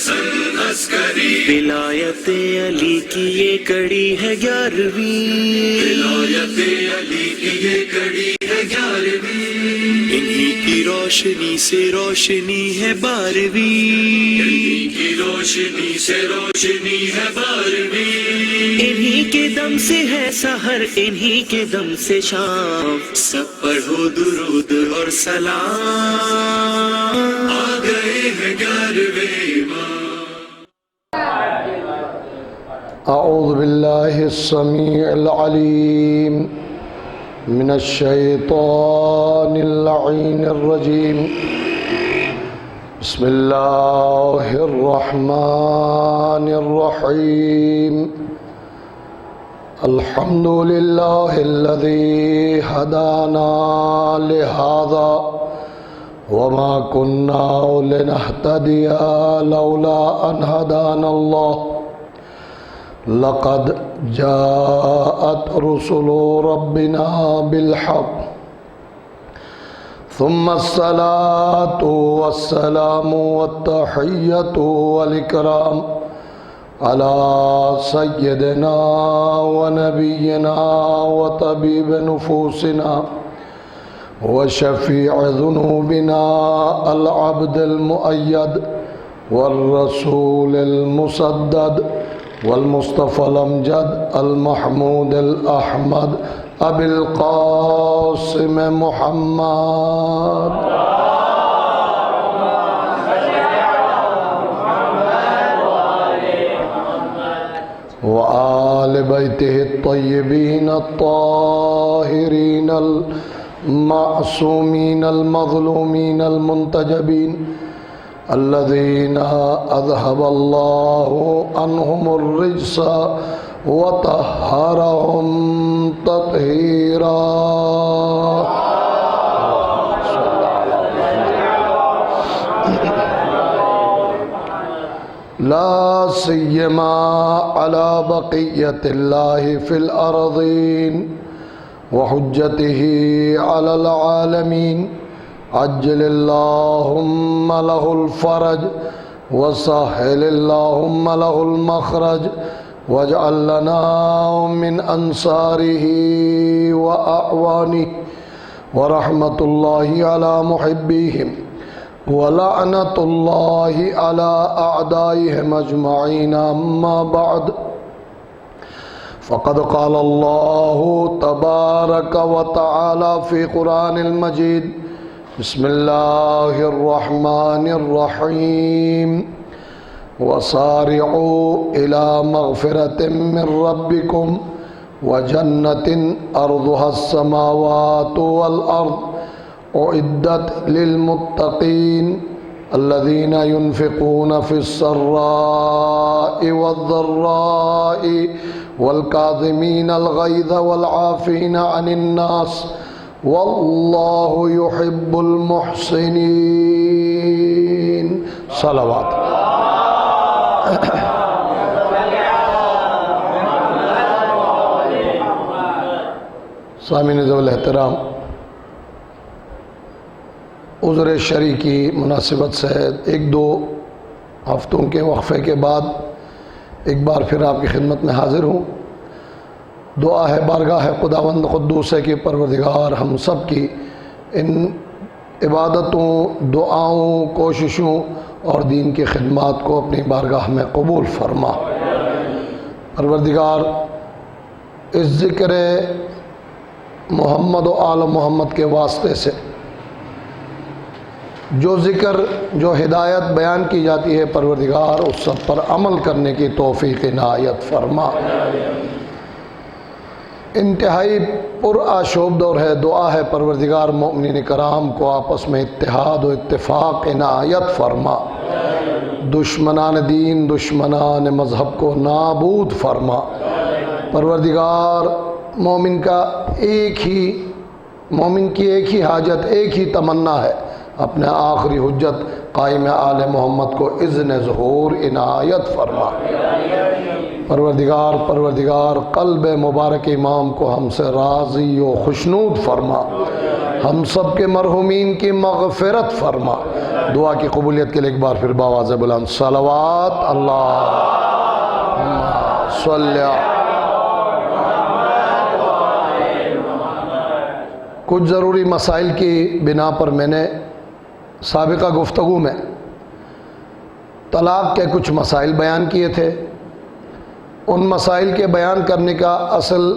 حسن عسکری، ولایت علی کی یہ کڑی ہے 11ویں، ولایت علی کی یہ کڑی ہے 11ویں، انہی کی روشنی سے روشنی ہے 12ویں، انہی کی روشنی سے روشنی ہے 12ویں، انہی کے دم سے ہے سحر، انہی کے دم سے شام، سب پڑھو درود اور سلام، آ گئے ہیں 11ویں امام۔ اعوذ باللہ السمیع العلیم من الشیطان اللعین الرجیم، بسم اللہ الرحمن الرحیم، الحمد للہ الذی ہدانا لہذا وما كنا لنهتدي لولا أن هدانا الله، لقد جاءت رسل ربنا بالحق، ثم الصلاة والسلام والتحية والإكرام على سيدنا ونبينا وطبيب نفوسنا وشفيع ذنوبنا العبد المؤيد والرسول المسدد والمصطفى الأمجد المحمود الأحمد أبي القاسم محمد وآل بيته الطيبين الطاهرين المعصومين المظلومين المنتجبين الذين أذهب الله عنهم الرجس وطهرهم تطهيرا، لا سيما على بقية الله في الأرضين وحجته على العالمين، عجل اللهم له الفرج وسهل اللهم له المخرج، واجعل لنا من أنصاره وأعوانه، ورحمة الله على محبيهم ولعنة الله على أعدائهم أجمعين. أما بعد، فقد قال الله تبارك وتعالى في قرآن المجيد، بسم الله الرحمن الرحيم، وسارعوا إلى مغفرة من ربكم وجنة أرضها السماوات والأرض أعدت للمتقين الذين ينفقون في السراء والضراء والكاظمين الغيظ والعافين عن الناس والله يحب المحسنين. صلوات. سامعین ذوی الاحترام، عذر شرعی کی مناسبت سے ایک دو ہفتوں کے وقفے کے بعد ایک بار پھر آپ کی خدمت میں حاضر ہوں۔ دعا ہے بارگاہ خداوند قدوس ہے کہ پروردگار ہم سب کی ان عبادتوں، دعاؤں، کوششوں اور دین کی خدمات کو اپنی بارگاہ میں قبول فرما۔ پروردگار اس ذکر محمد و آل محمد کے واسطے سے جو ذکر، جو ہدایت بیان کی جاتی ہے، پروردگار اس سب پر عمل کرنے کی توفیق عنایت فرما۔ انتہائی پرآشوب دور ہے، دعا ہے پروردگار مومنین کرام کو آپس میں اتحاد و اتفاق عنایت فرما، دشمنان دین، دشمنان مذہب کو نابود فرما۔ پروردگار مومن کی ایک ہی حاجت، ایک ہی تمنا ہے، اپنے آخری حجت قائم آل محمد کو اذن ظہور عنایت فرما۔ پروردگار قلب مبارک امام کو ہم سے راضی و خوشنود فرما، ہم سب کے مرحومین کی مغفرت فرما، دعا کی قبولیت کے لیے ایک بار پھر باواز بلند صلوات اللہم صلی علی۔ کچھ ضروری مسائل کی بنا پر میں نے سابقہ گفتگو میں طلاق کے کچھ مسائل بیان کیے تھے۔ ان مسائل کے بیان کرنے کا اصل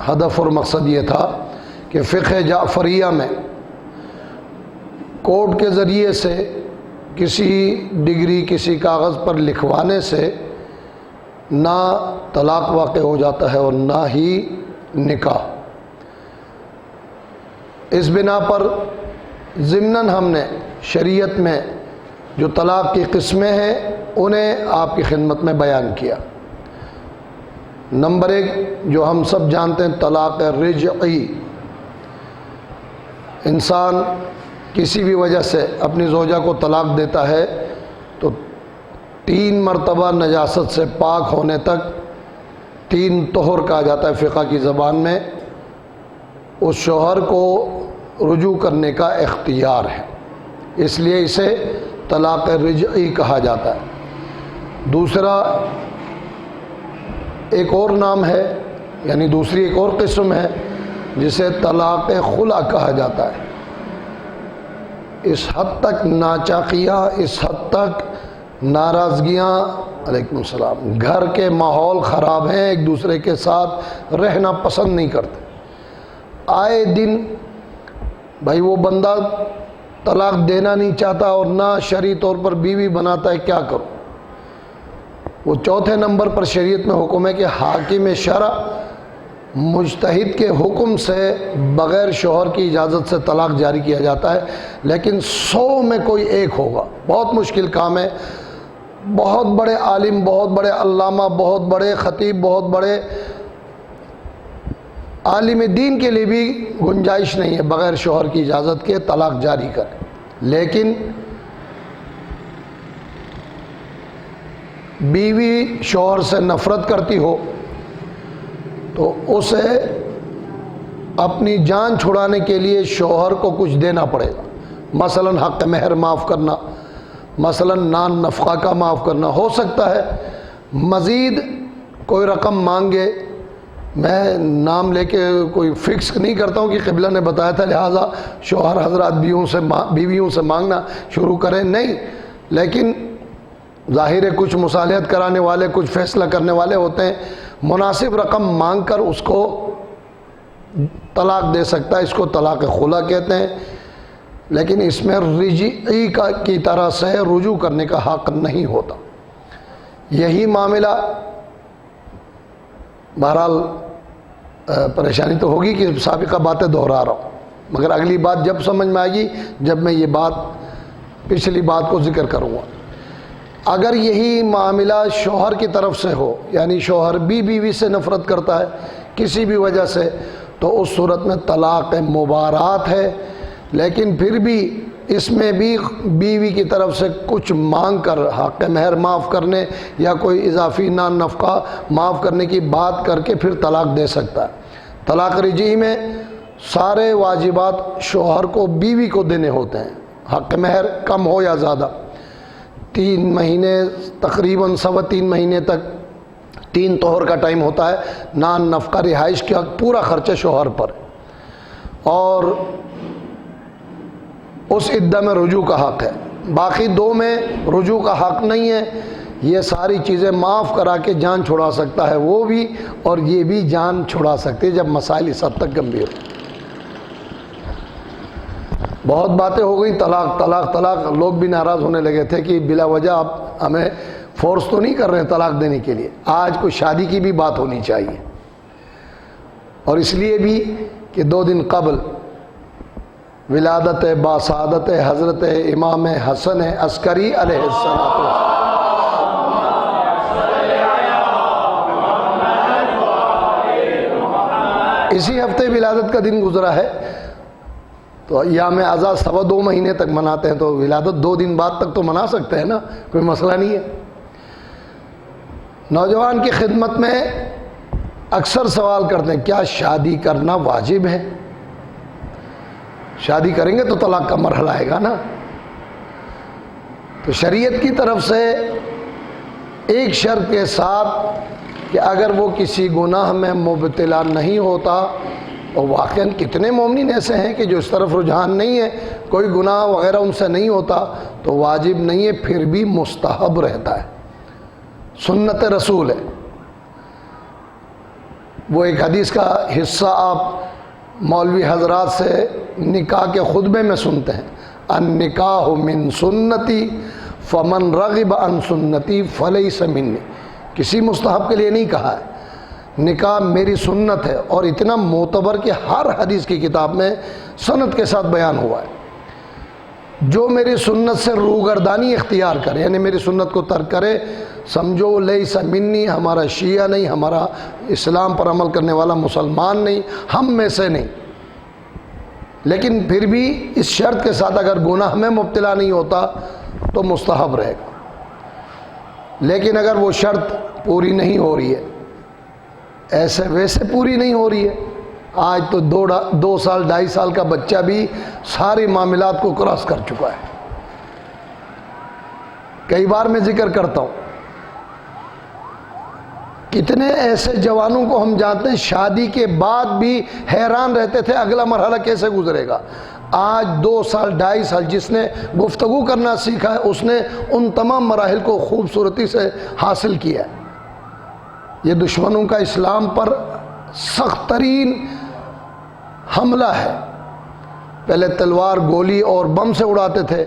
ہدف اور مقصد یہ تھا کہ فقہ جعفریہ میں کورٹ کے ذریعے سے کسی ڈگری کسی کاغذ پر لکھوانے سے نہ طلاق واقع ہو جاتا ہے اور نہ ہی نکاح۔ اس بنا پر ضمناً ہم نے شریعت میں جو طلاق کی قسمیں ہیں انہیں آپ کی خدمت میں بیان کیا۔ نمبر 1 جو ہم سب جانتے ہیں طلاق رجعی، انسان کسی بھی وجہ سے اپنی زوجہ کو طلاق دیتا ہے تو 3 مرتبہ نجاست سے پاک ہونے تک 3 طہر کہا جاتا ہے فقہ کی زبان میں، اس شوہر کو رجوع کرنے کا اختیار ہے، اس لیے اسے طلاق رجعی کہا جاتا ہے۔ دوسرا ایک اور نام ہے، یعنی دوسری ایک اور قسم ہے جسے طلاق خلع کہا جاتا ہے۔ اس حد تک ناچاقیاں، اس حد تک ناراضگیاں، علیکم السلام، گھر کے ماحول خراب ہیں، ایک دوسرے کے ساتھ رہنا پسند نہیں کرتے، آئے دن بھائی وہ بندہ طلاق دینا نہیں چاہتا اور نہ شرعی طور پر بیوی بناتا ہے، کیا کرو؟ وہ چوتھے نمبر پر شریعت میں حکم ہے کہ حاکم شرع مجتہد کے حکم سے بغیر شوہر کی اجازت سے طلاق جاری کیا جاتا ہے، لیکن 100 میں کوئی ایک ہوگا، بہت مشکل کام ہے۔ بہت بڑے عالم، بہت بڑے علامہ، بہت بڑے خطیب، بہت بڑے عالم دین کے لیے بھی گنجائش نہیں ہے بغیر شوہر کی اجازت کے طلاق جاری کرے۔ لیکن بیوی شوہر سے نفرت کرتی ہو تو اسے اپنی جان چھڑانے کے لیے شوہر کو کچھ دینا پڑے گا، مثلا حق مہر معاف کرنا، مثلا نان نفقہ کا معاف کرنا، ہو سکتا ہے مزید کوئی رقم مانگے۔ میں نام لے کے کوئی فکس نہیں کرتا ہوں کہ قبلہ نے بتایا تھا لہٰذا شوہر حضرات بیویوں سے مانگنا شروع کریں، نہیں، لیکن ظاہر ہے کچھ مصالحت کرانے والے، کچھ فیصلہ کرنے والے ہوتے ہیں، مناسب رقم مانگ کر اس کو طلاق دے سکتا ہے، اس کو طلاق خلع کہتے ہیں۔ لیکن اس میں رجعی کی طرح سے رجوع کرنے کا حق نہیں ہوتا۔ یہی معاملہ، بہرحال پریشانی تو ہوگی کہ سابقہ باتیں دہرا رہا ہوں، مگر اگلی بات جب سمجھ میں آئے گی جب میں یہ بات پچھلی بات کو ذکر کروں گا۔ اگر یہی معاملہ شوہر کی طرف سے ہو، یعنی شوہر بھی بیوی سے نفرت کرتا ہے کسی بھی وجہ سے، تو اس صورت میں طلاق مبارات ہے، لیکن پھر بھی اس میں بھی بیوی کی طرف سے کچھ مانگ کر حق مہر معاف کرنے یا کوئی اضافی نان نفقہ معاف کرنے کی بات کر کے پھر طلاق دے سکتا ہے۔ طلاق رجعی میں سارے واجبات شوہر کو بیوی کو دینے ہوتے ہیں، حق مہر کم ہو یا زیادہ، 3 مہینے تقریباً 3.25 مہینے تک 3 طہر کا ٹائم ہوتا ہے، نان نفقہ رہائش کا پورا خرچہ شوہر پر، اور اس عدہ میں رجوع کا حق ہے۔ باقی 2 میں رجوع کا حق نہیں ہے، یہ ساری چیزیں معاف کرا کے جان چھڑا سکتا ہے وہ بھی، اور یہ بھی جان چھڑا سکتے جب مسائل اس حد تک گمبھیر ہو۔ بہت باتیں ہو گئی، طلاق طلاق طلاق، لوگ بھی ناراض ہونے لگے تھے کہ بلا وجہ آپ ہمیں فورس تو نہیں کر رہے ہیں طلاق دینے کے لیے۔ آج کوئی شادی کی بھی بات ہونی چاہیے، اور اس لیے بھی کہ 2 دن قبل ولادت باسعادت حضرت امام حسن عسکری علیہ السلام، اسی ہفتے ولادت کا دن گزرا ہے، تو ایام اعزاز 2.25 مہینے تک مناتے ہیں، تو ولادت 2 دن بعد تک تو منا سکتے ہیں نا، کوئی مسئلہ نہیں ہے۔ نوجوان کی خدمت میں اکثر سوال کرتے ہیں کیا شادی کرنا واجب ہے؟ شادی کریں گے تو طلاق کا مرحلہ آئے گا نا، تو شریعت کی طرف سے ایک شرط کے ساتھ کہ اگر وہ کسی گناہ میں مبتلا نہیں ہوتا، اور واقعاً کتنے مومنین ایسے ہیں کہ جو اس طرف رجحان نہیں ہے، کوئی گناہ وغیرہ ان سے نہیں ہوتا، تو واجب نہیں ہے، پھر بھی مستحب رہتا ہے، سنت رسول ہے۔ وہ ایک حدیث کا حصہ آپ مولوی حضرات سے نکاح کے خطبے میں سنتے ہیں، النکاح من سنتی فمن رغب عن سنتی فلیس منی۔ کسی مستحب کے لیے نہیں کہا ہے، نکاح میری سنت ہے، اور اتنا معتبر کہ ہر حدیث کی کتاب میں سند کے ساتھ بیان ہوا ہے۔ جو میری سنت سے روگردانی اختیار کرے، یعنی میری سنت کو ترک کرے، سمجھو لیس منی، ہمارا شیعہ نہیں، ہمارا اسلام پر عمل کرنے والا مسلمان نہیں، ہم میں سے نہیں۔ لیکن پھر بھی اس شرط کے ساتھ اگر گناہ میں مبتلا نہیں ہوتا تو مستحب رہے گا۔ لیکن اگر وہ شرط پوری نہیں ہو رہی ہے، ایسے ویسے پوری نہیں ہو رہی ہے، آج تو 2 سال 2.5 سال کا بچہ بھی سارے معاملات کو کراس کر چکا ہے۔ کئی بار میں ذکر کرتا ہوں، کتنے ایسے جوانوں کو ہم جانتے ہیں شادی کے بعد بھی حیران رہتے تھے اگلا مرحلہ کیسے گزرے گا۔ آج 2 سال 2.5 سال جس نے گفتگو کرنا سیکھا ہے، اس نے ان تمام مراحل کو خوبصورتی سے حاصل کیا ہے۔ یہ دشمنوں کا اسلام پر سخت ترین حملہ ہے۔ پہلے تلوار، گولی اور بم سے اڑاتے تھے،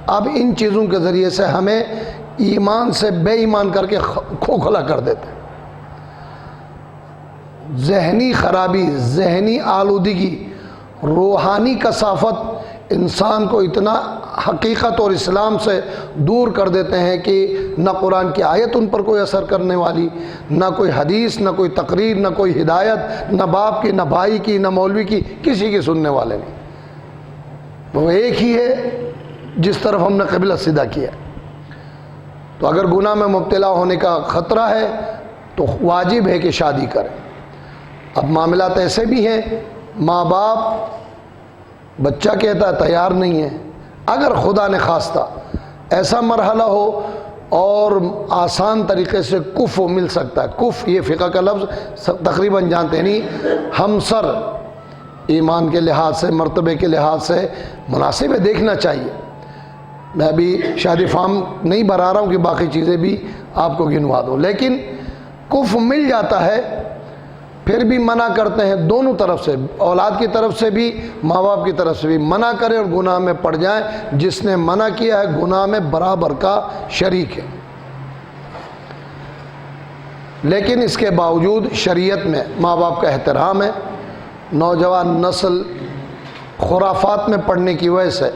اب ان چیزوں کے ذریعے سے ہمیں ایمان سے بے ایمان کر کے کھوکھلا کر دیتے ہیں۔ ذہنی خرابی، ذہنی آلودگی، روحانی کثافت انسان کو اتنا حقیقت اور اسلام سے دور کر دیتے ہیں کہ نہ قرآن کی آیت ان پر کوئی اثر کرنے والی، نہ کوئی حدیث، نہ کوئی تقریر، نہ کوئی ہدایت، نہ باپ کی، نہ بھائی کی، نہ مولوی کی، کسی کی سننے والے نہیں۔ وہ ایک ہی ہے جس طرف ہم نے قبلہ سیدھا کیا۔ تو اگر گناہ میں مبتلا ہونے کا خطرہ ہے تو واجب ہے کہ شادی کریں۔ اب معاملات ایسے بھی ہیں، ماں باپ بچہ کہتا ہے تیار نہیں ہے، اگر خدا نے خواستہ ایسا مرحلہ ہو اور آسان طریقے سے کف مل سکتا ہے، کف یہ فقہ کا لفظ تقریباً جانتے نہیں، ہم سر ایمان کے لحاظ سے، مرتبے کے لحاظ سے مناسب ہے، دیکھنا چاہیے۔ میں ابھی شادی فارم نہیں بھرا رہا ہوں کہ باقی چیزیں بھی آپ کو گنوا دوں، لیکن کف مل جاتا ہے، پھر بھی منع کرتے ہیں دونوں طرف سے، اولاد کی طرف سے بھی، ماں باپ کی طرف سے بھی، منع کریں اور گناہ میں پڑ جائیں۔ جس نے منع کیا ہے گناہ میں برابر کا شریک ہے۔ لیکن اس کے باوجود شریعت میں ماں باپ کا احترام ہے۔ نوجوان نسل خرافات میں پڑنے کی وجہ سے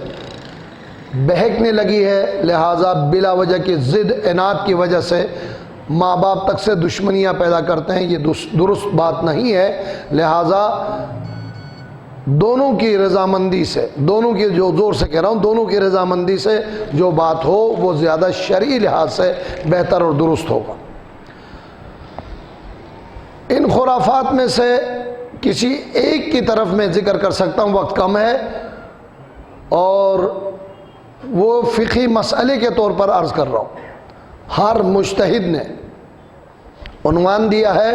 بہکنے لگی ہے، لہٰذا بلا وجہ کی ضد عناد کی وجہ سے ماں باپ تک سے دشمنیاں پیدا کرتے ہیں، یہ درست بات نہیں ہے۔ لہٰذا دونوں کی رضامندی سے، دونوں کی، جو زور سے کہہ رہا ہوں، دونوں کی رضامندی سے جو بات ہو وہ زیادہ شرعی لحاظ سے بہتر اور درست ہوگا۔ ان خرافات میں سے کسی ایک کی طرف میں ذکر کر سکتا ہوں، وقت کم ہے، اور وہ فقہی مسئلے کے طور پر عرض کر رہا ہوں۔ ہر مجتہد نے عنوان دیا ہے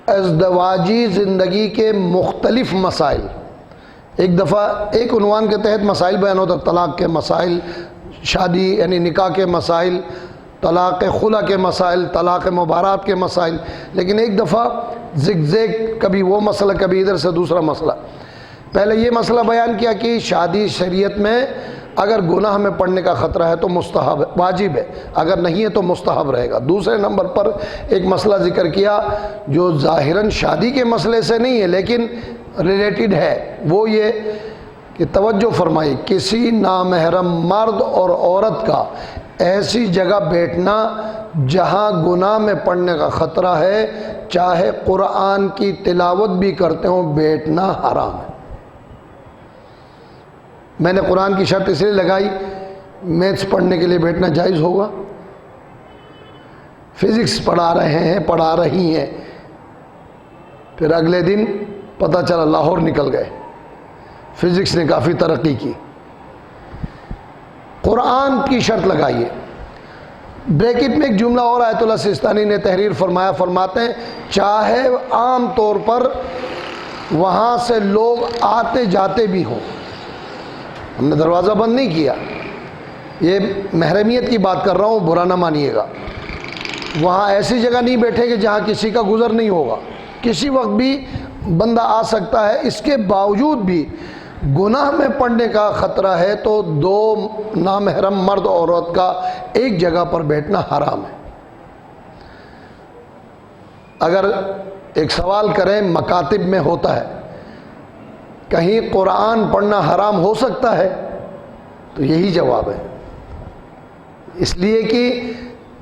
ازدواجی زندگی کے مختلف مسائل۔ ایک دفعہ ایک عنوان کے تحت مسائل بیان ہوتا، طلاق کے مسائل، شادی یعنی نکاح کے مسائل، طلاق خلا کے مسائل، طلاق مبارات کے مسائل، لیکن ایک دفعہ زگ زیگ، کبھی وہ مسئلہ، کبھی ادھر سے دوسرا مسئلہ۔ پہلے یہ مسئلہ بیان کیا کہ شادی شریعت میں اگر گناہ میں پڑنے کا خطرہ ہے تو مستحب، واجب ہے، اگر نہیں ہے تو مستحب رہے گا۔ دوسرے نمبر پر ایک مسئلہ ذکر کیا جو ظاہراً شادی کے مسئلے سے نہیں ہے لیکن ریلیٹڈ ہے، وہ یہ کہ توجہ فرمائی، کسی نامحرم مرد اور عورت کا ایسی جگہ بیٹھنا جہاں گناہ میں پڑنے کا خطرہ ہے، چاہے قرآن کی تلاوت بھی کرتے ہوں، بیٹھنا حرام ہے۔ میں نے قرآن کی شرط اس لیے لگائی، میتھس پڑھنے کے لیے بیٹھنا جائز ہوگا، فزکس پڑھا رہے ہیں، پڑھا رہی ہیں، پھر اگلے دن پتہ چلا لاہور نکل گئے، فزکس نے کافی ترقی کی، قرآن کی شرط لگائیے۔ بریکٹ میں ایک جملہ اور آیت اللہ سیستانی نے تحریر فرمایا، فرماتے ہیں چاہے عام طور پر وہاں سے لوگ آتے جاتے بھی ہوں، ہم نے دروازہ بند نہیں کیا، یہ محرمیت کی بات کر رہا ہوں، برا نہ مانیے گا، وہاں ایسی جگہ نہیں بیٹھے کہ جہاں کسی کا گزر نہیں ہوگا، کسی وقت بھی بندہ آ سکتا ہے، اس کے باوجود بھی گناہ میں پڑنے کا خطرہ ہے تو دو نامحرم مرد اور عورت کا ایک جگہ پر بیٹھنا حرام ہے۔ اگر ایک سوال کریں مکاتب میں ہوتا ہے کہیں قرآن پڑھنا حرام ہو سکتا ہے تو یہی جواب ہے، اس لیے کہ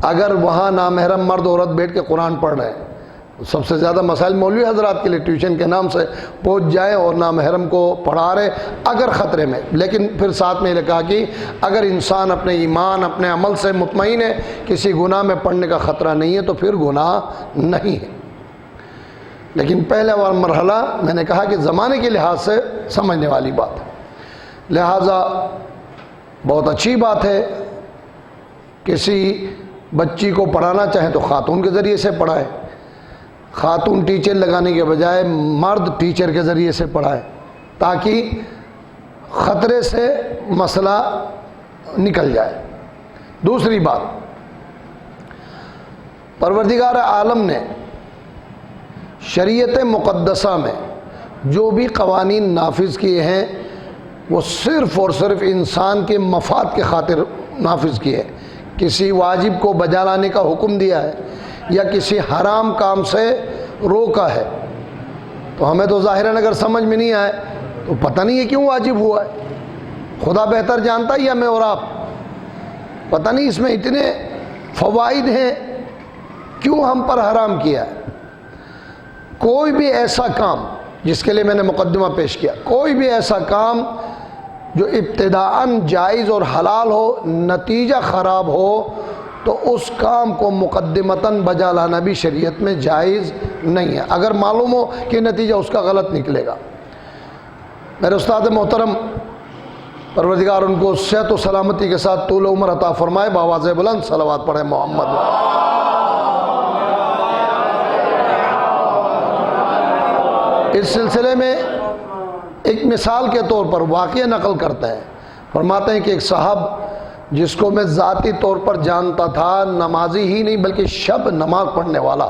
اگر وہاں نامحرم مرد عورت بیٹھ کے قرآن پڑھ رہے ہیں، سب سے زیادہ مسائل مولوی حضرات کے لیے ٹیوشن کے نام سے پہنچ جائیں اور نامحرم کو پڑھا رہے اگر خطرے میں، لیکن پھر ساتھ میں یہ کہا کہ اگر انسان اپنے ایمان اپنے عمل سے مطمئن ہے، کسی گناہ میں پڑنے کا خطرہ نہیں ہے تو پھر گناہ نہیں ہے۔ لیکن پہلا مرحلہ میں نے کہا کہ زمانے کے لحاظ سے سمجھنے والی بات ہے، لہٰذا بہت اچھی بات ہے کسی بچی کو پڑھانا چاہیں تو خاتون کے ذریعے سے پڑھائیں، خاتون ٹیچر لگانے کے بجائے مرد ٹیچر کے ذریعے سے پڑھائے تاکہ خطرے سے مسئلہ نکل جائے۔ دوسری بات، پروردگار عالم نے شریعت مقدسہ میں جو بھی قوانین نافذ کیے ہیں وہ صرف اور صرف انسان کے مفاد کے خاطر نافذ کیے ہیں، کسی واجب کو بجا لانے کا حکم دیا ہے یا کسی حرام کام سے روکا ہے تو ہمیں تو ظاہراً اگر سمجھ میں نہیں آئے تو پتہ نہیں ہے کیوں واجب ہوا ہے، خدا بہتر جانتا ہے یا میں اور آپ، پتہ نہیں اس میں اتنے فوائد ہیں کیوں ہم پر حرام کیا ہے۔ کوئی بھی ایسا کام جس کے لیے میں نے مقدمہ پیش کیا، کوئی بھی ایسا کام جو ابتداءً جائز اور حلال ہو نتیجہ خراب ہو تو اس کام کو مقدمتاً بجا لانا بھی شریعت میں جائز نہیں ہے اگر معلوم ہو کہ نتیجہ اس کا غلط نکلے گا۔ میرے استاد محترم پروردگار ان کو صحت و سلامتی کے ساتھ طول عمر عطا فرمائے، بآواز بلند صلوات پڑھیں محمد۔ اس سلسلے میں ایک مثال کے طور پر واقعہ نقل کرتے ہیں، فرماتے ہیں کہ ایک صاحب جس کو میں ذاتی طور پر جانتا تھا، نمازی ہی نہیں بلکہ شب نماز پڑھنے والا،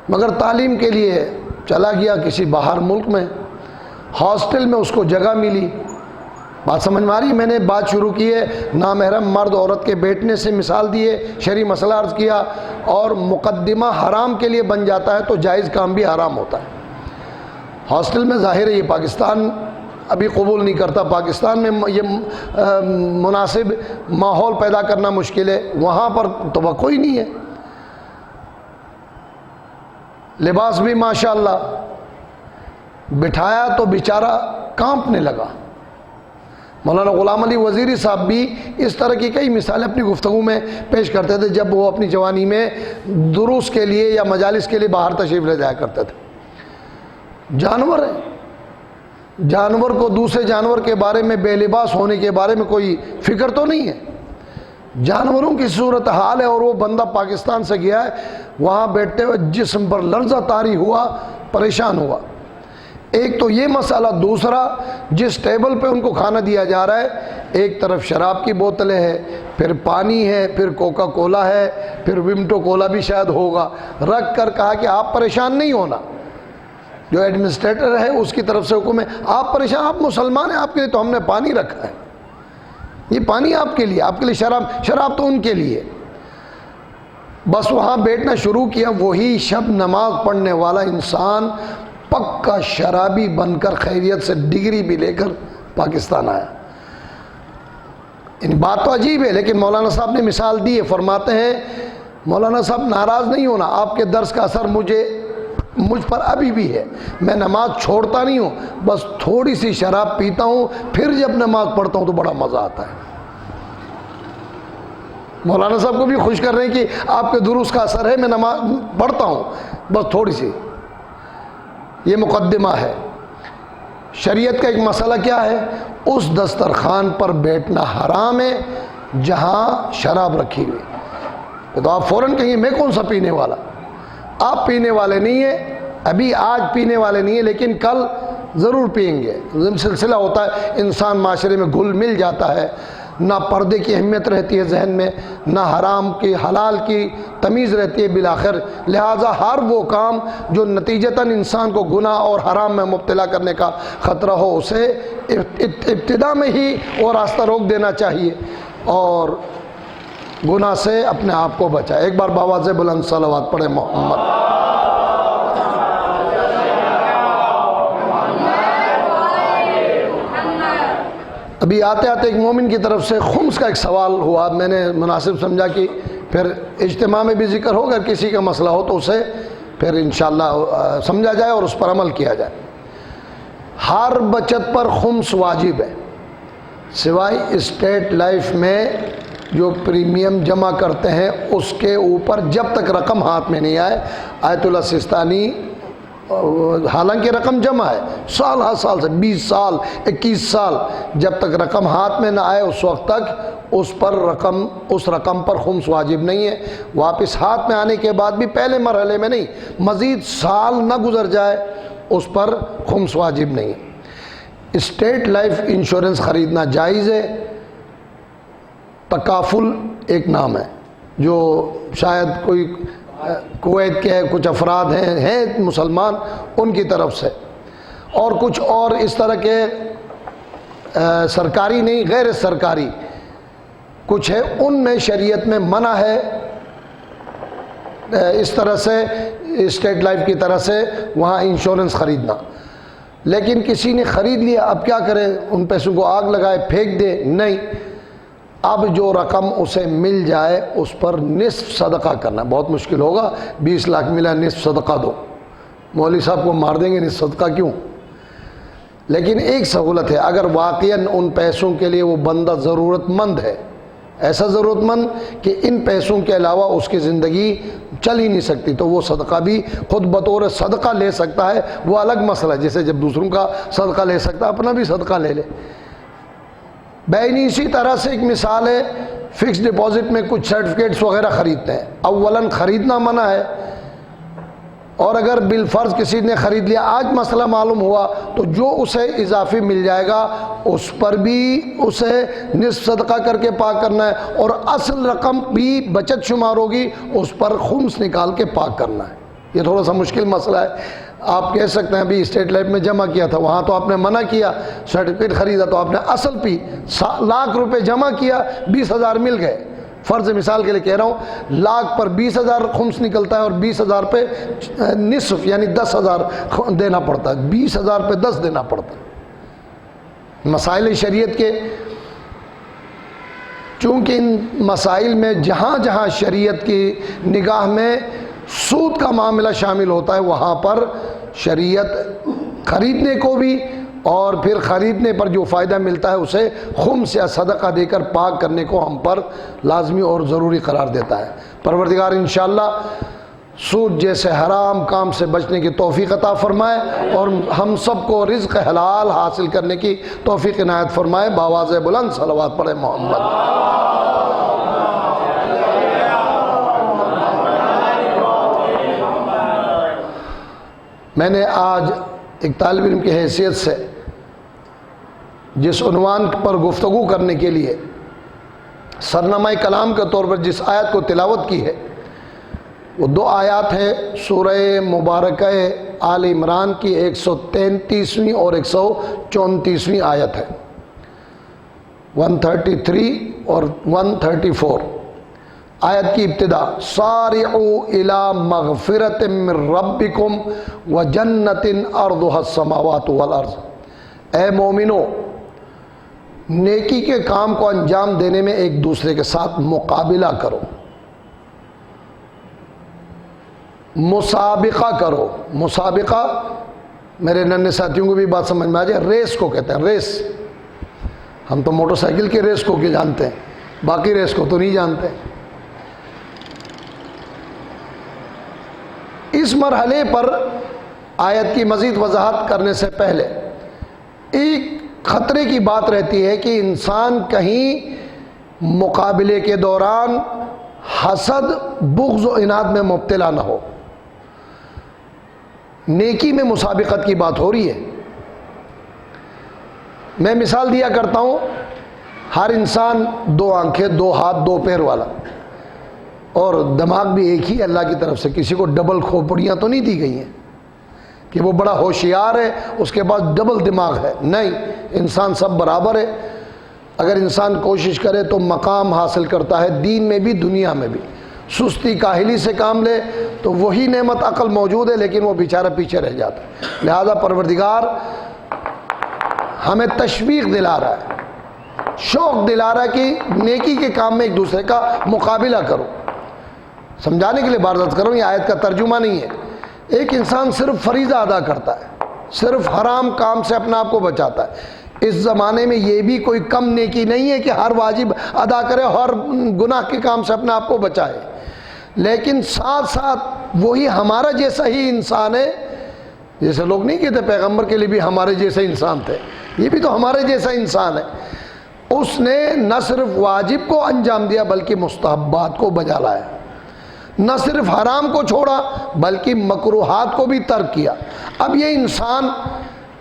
مگر تعلیم کے لیے چلا گیا کسی باہر ملک میں، ہاسٹل میں اس کو جگہ ملی۔ بات سمجھ میں آ رہی ہے؟ میں نے بات شروع کی ہے نامحرم مرد عورت کے بیٹھنے سے، مثال دیے، شرعی مسئلہ عرض کیا، اور مقدمہ حرام کے لیے بن جاتا ہے تو جائز کام بھی حرام ہوتا ہے۔ ہاسٹل میں ظاہر ہے یہ پاکستان ابھی قبول نہیں کرتا، پاکستان میں یہ مناسب ماحول پیدا کرنا مشکل ہے، وہاں پر توقع ہی نہیں ہے، لباس بھی ماشاءاللہ، بٹھایا تو بیچارہ کانپنے لگا۔ مولانا غلام علی وزیری صاحب بھی اس طرح کی کئی مثالیں اپنی گفتگو میں پیش کرتے تھے جب وہ اپنی جوانی میں دروس کے لیے یا مجالس کے لیے باہر تشریف لے جایا کرتے تھے۔ جانور ہے، جانور کو دوسرے جانور کے بارے میں بے لباس ہونے کے بارے میں کوئی فکر تو نہیں ہے، جانوروں کی صورت حال ہے، اور وہ بندہ پاکستان سے گیا ہے، وہاں بیٹھتے ہوئے جسم پر لرزہ طاری ہوا، پریشان ہوا۔ ایک تو یہ مسئلہ، دوسرا جس ٹیبل پہ ان کو کھانا دیا جا رہا ہے ایک طرف شراب کی بوتلیں ہیں، پھر پانی ہے، پھر کوکا کولا ہے، پھر ومٹو کولا بھی شاید ہوگا، رکھ کر کہا کہ آپ پریشان نہیں ہونا، جو ایڈمنسٹریٹر ہے اس کی طرف سے حکم ہے آپ پریشان، آپ مسلمان ہیں، آپ کے لیے تو ہم نے پانی رکھا ہے، یہ پانی آپ کے لیے شراب تو ان کے لیے۔ بس وہاں بیٹھنا شروع کیا، وہی شب نماز پڑھنے والا انسان پکا شرابی بن کر خیریت سے ڈگری بھی لے کر پاکستان آیا۔ ان بات تو عجیب ہے، لیکن مولانا صاحب نے مثال دی ہے، فرماتے ہیں مولانا صاحب ناراض نہیں ہونا، آپ کے درس کا اثر مجھ پر ابھی بھی ہے، میں نماز چھوڑتا نہیں ہوں، بس تھوڑی سی شراب پیتا ہوں، پھر جب نماز پڑھتا ہوں تو بڑا مزہ آتا ہے۔ مولانا صاحب کو بھی خوش کر رہے ہیں کہ آپ کے دروس کا اثر ہے، میں نماز پڑھتا ہوں بس تھوڑی سی۔ یہ مقدمہ ہے۔ شریعت کا ایک مسئلہ کیا ہے؟ اس دسترخوان پر بیٹھنا حرام ہے جہاں شراب رکھی ہوئی. تو آپ فوراً کہیں میں کون سا پینے والا؟ آپ پینے والے نہیں ہیں، ابھی آج پینے والے نہیں ہیں، لیکن کل ضرور پئیں گے. سلسلہ ہوتا ہے، انسان معاشرے میں گھل مل جاتا ہے، نہ پردے کی اہمیت رہتی ہے ذہن میں، نہ حرام کی حلال کی تمیز رہتی ہے بالآخر. لہٰذا ہر وہ کام جو نتیجتاً انسان کو گناہ اور حرام میں مبتلا کرنے کا خطرہ ہو، اسے ابتدا میں ہی وہ راستہ روک دینا چاہیے اور گناہ سے اپنے آپ کو بچائے. ایک بار باواز بلند صلوات پڑھے محمد. ابھی آتے آتے ایک مومن کی طرف سے خمس کا ایک سوال ہوا، میں نے مناسب سمجھا کہ پھر اجتماع میں بھی ذکر ہو، اگر کسی کا مسئلہ ہو تو اسے پھر انشاءاللہ سمجھا جائے اور اس پر عمل کیا جائے. ہر بچت پر خمس واجب ہے، سوائے اسٹیٹ لائف میں جو پریمیم جمع کرتے ہیں اس کے اوپر جب تک رقم ہاتھ میں نہیں آئے. آیت اللہ سستانی حالانکہ رقم جمع ہے، سال ہر سال سے 20 سال 21 سال، جب تک رقم ہاتھ میں نہ آئے اس وقت تک اس رقم پر خمس واجب نہیں ہے. واپس ہاتھ میں آنے کے بعد بھی پہلے مرحلے میں نہیں، مزید سال نہ گزر جائے اس پر خمس واجب نہیں ہے. اسٹیٹ لائف انشورنس خریدنا جائز ہے. تکافل ایک نام ہے جو شاید کوئی کویت کے کچھ افراد ہیں مسلمان، ان کی طرف سے، اور کچھ اور اس طرح کے سرکاری نہیں غیر سرکاری کچھ ہے، ان میں شریعت میں منع ہے اس طرح سے اسٹیٹ لائف کی طرح سے وہاں انشورنس خریدنا. لیکن کسی نے خرید لیا، اب کیا کرے؟ ان پیسوں کو آگ لگائے پھینک دے؟ نہیں، اب جو رقم اسے مل جائے اس پر نصف صدقہ کرنا. بہت مشکل ہوگا، 20 لاکھ ملا نصف صدقہ دو، مولوی صاحب کو مار دیں گے نصف صدقہ کیوں. لیکن ایک سہولت ہے، اگر واقعاً ان پیسوں کے لیے وہ بندہ ضرورت مند ہے، ایسا ضرورت مند کہ ان پیسوں کے علاوہ اس کی زندگی چل ہی نہیں سکتی، تو وہ صدقہ بھی خود بطور صدقہ لے سکتا ہے. وہ الگ مسئلہ ہے، جیسے جب دوسروں کا صدقہ لے سکتا ہے اپنا بھی صدقہ لے لے. بینی اسی طرح سے ایک مثال ہے، فکس ڈپازٹ میں کچھ سرٹیفکیٹس وغیرہ خریدتے ہیں. اولاً خریدنا منع ہے، اور اگر بالفرض کسی نے خرید لیا، آج مسئلہ معلوم ہوا، تو جو اسے اضافی مل جائے گا اس پر بھی اسے نصف صدقہ کر کے پاک کرنا ہے، اور اصل رقم بھی بچت شمار ہوگی، اس پر خمس نکال کے پاک کرنا ہے. یہ تھوڑا سا مشکل مسئلہ ہے. آپ کہہ سکتے ہیں ابھی اسٹیٹ لائف میں جمع کیا تھا، وہاں تو آپ نے منع کیا، سرٹیفکیٹ خریدا تو آپ نے اصل پی، لاکھ روپے جمع کیا، 20,000 مل گئے. فرض مثال کے لیے کہہ رہا ہوں، لاکھ پر 20,000 خمس نکلتا ہے اور 20,000 پہ نصف یعنی 10,000 دینا پڑتا ہے، 20,000 پہ 10 دینا پڑتا ہے. مسائل شریعت کے، چونکہ ان مسائل میں جہاں جہاں شریعت کی نگاہ میں سود کا معاملہ شامل ہوتا ہے، وہاں پر شریعت خریدنے کو بھی اور پھر خریدنے پر جو فائدہ ملتا ہے اسے خمس یا صدقہ دے کر پاک کرنے کو ہم پر لازمی اور ضروری قرار دیتا ہے. پروردگار انشاءاللہ سود جیسے حرام کام سے بچنے کی توفیق عطا فرمائے اور ہم سب کو رزق حلال حاصل کرنے کی توفیق عنایت فرمائے. بآواز بلند صلوات پڑھے محمد. میں نے آج ایک طالب علم کی حیثیت سے جس عنوان پر گفتگو کرنے کے لیے سرنامہ کلام کے طور پر جس آیت کو تلاوت کی ہے، وہ 2 آیات ہیں سورہ مبارکہ آل عمران کی 133ویں اور 134ویں آیت ہے، 133 اور 134. آیت کی ابتدا سارعوا الی مغفرۃ من ربکم وجنۃ ارضها السماوات والارض. اے مومنو، نیکی کے کام کو انجام دینے میں ایک دوسرے کے ساتھ مقابلہ کرو، مسابقہ کرو. مسابقہ میرے ننھے ساتھیوں کو بھی بات سمجھ میں آ جائے، ریس کو کہتے ہیں. ریس، ہم تو موٹر سائیکل کی ریس کو جانتے ہیں، باقی ریس کو تو نہیں جانتے. اس مرحلے پر آیت کی مزید وضاحت کرنے سے پہلے ایک خطرے کی بات رہتی ہے کہ انسان کہیں مقابلے کے دوران حسد، بغض و عناد میں مبتلا نہ ہو۔ نیکی میں مسابقت کی بات ہو رہی ہے۔ میں مثال دیا کرتا ہوں، ہر انسان 2 آنکھیں، 2 ہاتھ، 2 پیر والا، اور دماغ بھی ایک ہی اللہ کی طرف سے، کسی کو ڈبل کھوپڑیاں تو نہیں دی گئی ہیں کہ وہ بڑا ہوشیار ہے اس کے پاس ڈبل دماغ ہے، نہیں، انسان سب برابر ہے۔ اگر انسان کوشش کرے تو مقام حاصل کرتا ہے، دین میں بھی دنیا میں بھی۔ سستی کاہلی سے کام لے تو وہی نعمت عقل موجود ہے، لیکن وہ بیچارہ پیچھے رہ جاتا ہے۔ لہذا پروردگار ہمیں تشویق دلا رہا ہے، شوق دلا رہا ہے کہ نیکی کے کام میں ایک دوسرے کا مقابلہ کرو۔ سمجھانے کے لیے بار عرض کروں، یہ آیت کا ترجمہ نہیں ہے۔ ایک انسان صرف فریضہ ادا کرتا ہے، صرف حرام کام سے اپنا آپ کو بچاتا ہے۔ اس زمانے میں یہ بھی کوئی کم نیکی نہیں ہے کہ ہر واجب ادا کرے، ہر گناہ کے کام سے اپنے آپ کو بچائے، لیکن ساتھ ساتھ وہی ہمارا جیسا ہی انسان ہے۔ جیسے لوگ نہیں کہتے پیغمبر کے لیے بھی ہمارے جیسے انسان تھے، یہ بھی تو ہمارے جیسا انسان ہے۔ اس نے نہ صرف واجب کو انجام دیا بلکہ مستحبات کو بجا لایا، نہ صرف حرام کو چھوڑا بلکہ مکروہات کو بھی ترک کیا۔ اب یہ انسان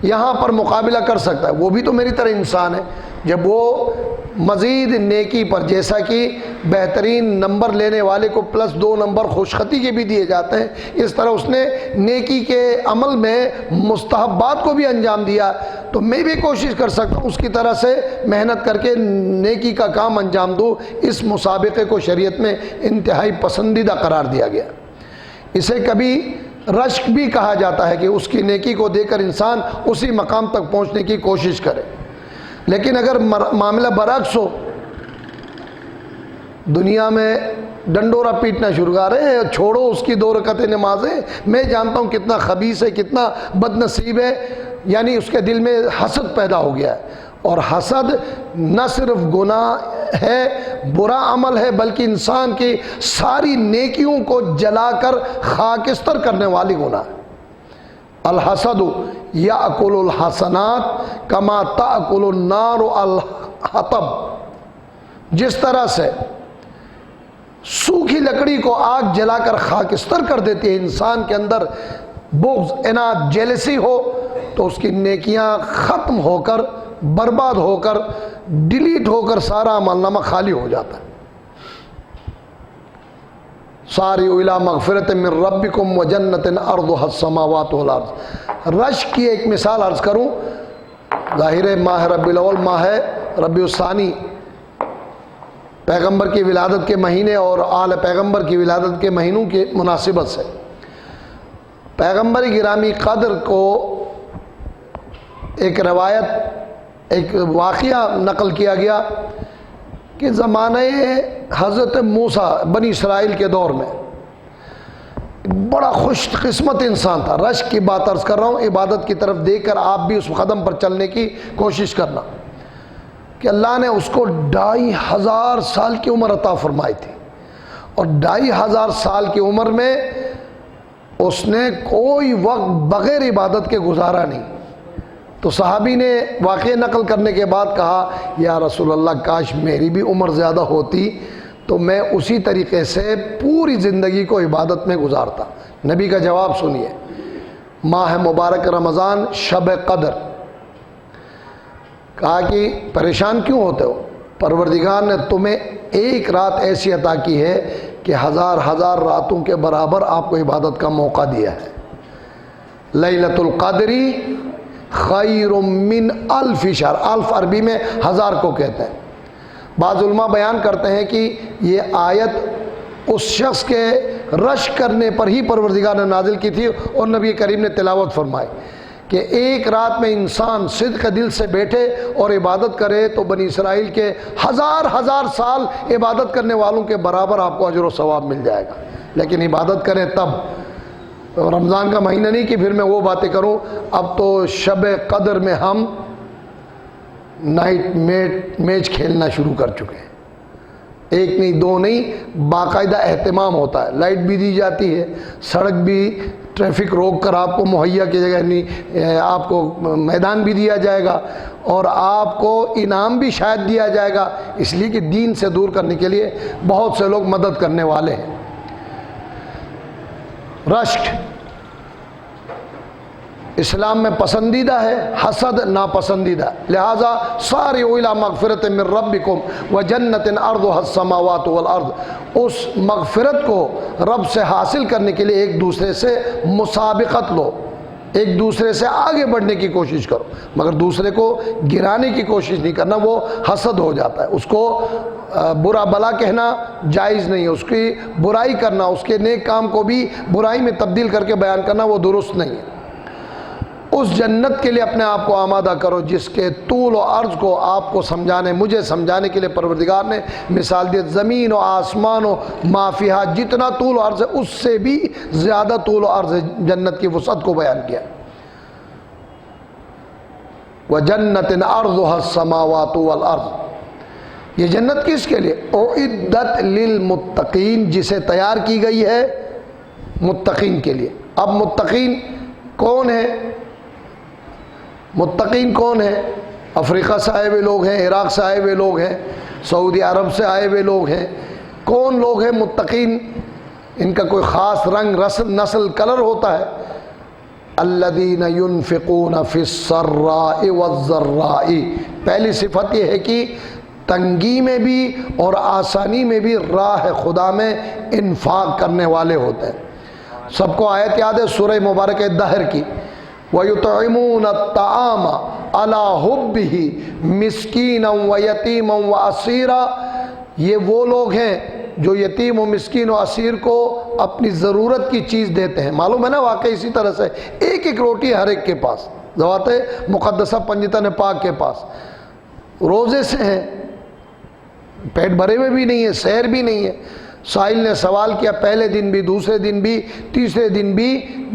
یہاں پر مقابلہ کر سکتا ہے، وہ بھی تو میری طرح انسان ہے۔ جب وہ مزید نیکی پر، جیسا کہ بہترین نمبر لینے والے کو +2 نمبر خوشخطی کے بھی دیے جاتے ہیں، اس طرح اس نے نیکی کے عمل میں مستحبات کو بھی انجام دیا، تو میں بھی کوشش کر سکتا ہوں اس کی طرح سے محنت کر کے نیکی کا کام انجام دوں۔ اس مسابقے کو شریعت میں انتہائی پسندیدہ قرار دیا گیا۔ اسے کبھی رشک بھی کہا جاتا ہے کہ اس کی نیکی کو دیکھ کر انسان اسی مقام تک پہنچنے کی کوشش کرے۔ لیکن اگر معاملہ برعکس ہو، دنیا میں ڈنڈورا پیٹنا شروع کر رہے ہیں، چھوڑو اس کی 2 رکعتیں نمازیں، میں جانتا ہوں کتنا خبیث ہے، کتنا بد نصیب ہے، یعنی اس کے دل میں حسد پیدا ہو گیا ہے۔ اور حسد نہ صرف گناہ ہے، برا عمل ہے، بلکہ انسان کی ساری نیکیوں کو جلا کر خاکستر کرنے والی گناہ ہے۔ الحسد یاکل الحسنات کما تاکل النار الحطب، جس طرح سے سوکھی لکڑی کو آگ جلا کر خاکستر کر دیتی ہے، انسان کے اندر بغض، عناد، جیلسی ہو تو اس کی نیکیاں ختم ہو کر، برباد ہو کر، ڈیلیٹ ہو کر سارا عمل نامہ خالی ہو جاتا ہے۔ سارعوا الی مغفرۃ من ربکم وجنۃ عرضها السماوات والارض۔ رشک کی ایک مثال عرض کروں، ظاہر ہے ماہ ربیع الاول، ماہ ربیع الثانی پیغمبر کی ولادت کے مہینے اور آل پیغمبر کی ولادت کے مہینوں کی مناسبت سے پیغمبر گرامی قدر کو ایک روایت، ایک واقعہ نقل کیا گیا کہ زمانہ حضرت موسیٰ بنی اسرائیل کے دور میں بڑا خوش قسمت انسان تھا۔ رشک کی بات عرض کر رہا ہوں، عبادت کی طرف دیکھ کر آپ بھی اس قدم پر چلنے کی کوشش کرنا، کہ اللہ نے اس کو 2500 سال کی عمر عطا فرمائی تھی، اور 2500 سال کی عمر میں اس نے کوئی وقت بغیر عبادت کے گزارا نہیں۔ تو صحابی نے واقعہ نقل کرنے کے بعد کہا، یا رسول اللہ کاش میری بھی عمر زیادہ ہوتی تو میں اسی طریقے سے پوری زندگی کو عبادت میں گزارتا۔ نبی کا جواب سنیے، ماہ مبارک رمضان، شب قدر، کہا کہ پریشان کیوں ہوتے ہو؟ پروردگار نے تمہیں ایک رات ایسی عطا کی ہے کہ 1000 راتوں کے برابر آپ کو عبادت کا موقع دیا ہے۔ لیلۃ القدری خیر من 1000 شہر، 1000 عربی میں 1000 کو کہتے ہیں۔ بعض علماء بیان کرتے ہیں کہ یہ آیت اس شخص کے رشک کرنے پر ہی پروردگار نے نازل کی تھی، اور نبی کریم نے تلاوت فرمائی کہ ایک رات میں انسان صدق دل سے بیٹھے اور عبادت کرے تو بنی اسرائیل کے 1000 سال عبادت کرنے والوں کے برابر آپ کو اجر و ثواب مل جائے گا۔ لیکن عبادت کریں تب، رمضان کا مہینہ نہیں کہ پھر میں وہ باتیں کروں۔ اب تو شب قدر میں ہم نائٹ میچ کھیلنا شروع کر چکے ہیں۔ ایک نہیں دو نہیں، باقاعدہ اہتمام ہوتا ہے، لائٹ بھی دی جاتی ہے، سڑک بھی ٹریفک روک کر آپ کو مہیا کی جائے گا، آپ کو میدان بھی دیا جائے گا، اور آپ کو انعام بھی شاید دیا جائے گا، اس لیے کہ دین سے دور کرنے کے لیے بہت سے لوگ مدد کرنے والے ہیں۔ رشک اسلام میں پسندیدہ ہے، حسد ناپسندیدہ، لہذا سارعوا الی مغفرۃ من ربکم وجنۃ عرضها السماوات والارض، اس مغفرت کو رب سے حاصل کرنے کے لیے ایک دوسرے سے مسابقت لو، ایک دوسرے سے آگے بڑھنے کی کوشش کرو، مگر دوسرے کو گرانے کی کوشش نہیں کرنا، وہ حسد ہو جاتا ہے۔ اس کو برا بلا کہنا جائز نہیں ہے، اس کی برائی کرنا، اس کے نیک کام کو بھی برائی میں تبدیل کر کے بیان کرنا وہ درست نہیں ہے۔ اس جنت کے لیے اپنے آپ کو آمادہ کرو جس کے طول و عرض کو آپ کو سمجھانے، مجھے سمجھانے کے لیے پروردگار نے مثال دی، زمین و آسمان و ما فیہا، جتنا طول و عرض ہے اس سے بھی زیادہ طول و عرض ہے جنت کی وسعت کو بیان کیا۔ وَجَنَّةٍ عَرْضُهَا السَّمَاوَاتُ وَالْأَرْضُ، یہ جنت کس کے لیے؟ اُعِدَّتْ لِلْمُتَّقِین، جسے تیار کی گئی ہے متقین کے لیے۔ اب متقین کون ہے؟ متقین کون ہیں؟ افریقہ سے آئے ہوئے لوگ ہیں، عراق سے آئے ہوئے لوگ ہیں، سعودی عرب سے آئے ہوئے لوگ ہیں۔ کون لوگ ہیں متقین؟ ان کا کوئی خاص رنگ نسل کلر ہوتا ہے۔ الذین ينفقون فی السراء والضراء، پہلی صفت یہ ہے کہ تنگی میں بھی اور آسانی میں بھی راہ خدا میں انفاق کرنے والے ہوتے ہیں۔ سب کو آیت یاد ہے سورہ مبارکہ دہر کی، وَيُطْعِمُونَ الطَّعَامَ عَلَى حُبِّهِ مِسْكِينًا وَيَتِيمًا وَأَسِيرًا، یہ وہ لوگ ہیں جو یتیم و مسکین و اسیر کو اپنی ضرورت کی چیز دیتے ہیں۔ معلوم ہے نا، واقعی اسی طرح سے ایک ایک روٹی ہر ایک کے پاس، ذوات مقدسہ پنجتن پاک کے پاس، روزے سے ہیں، پیٹ بھرے ہوئے بھی نہیں ہے، سحر بھی نہیں ہے۔ سائل نے سوال کیا، پہلے دن بھی، دوسرے دن بھی، تیسرے دن بھی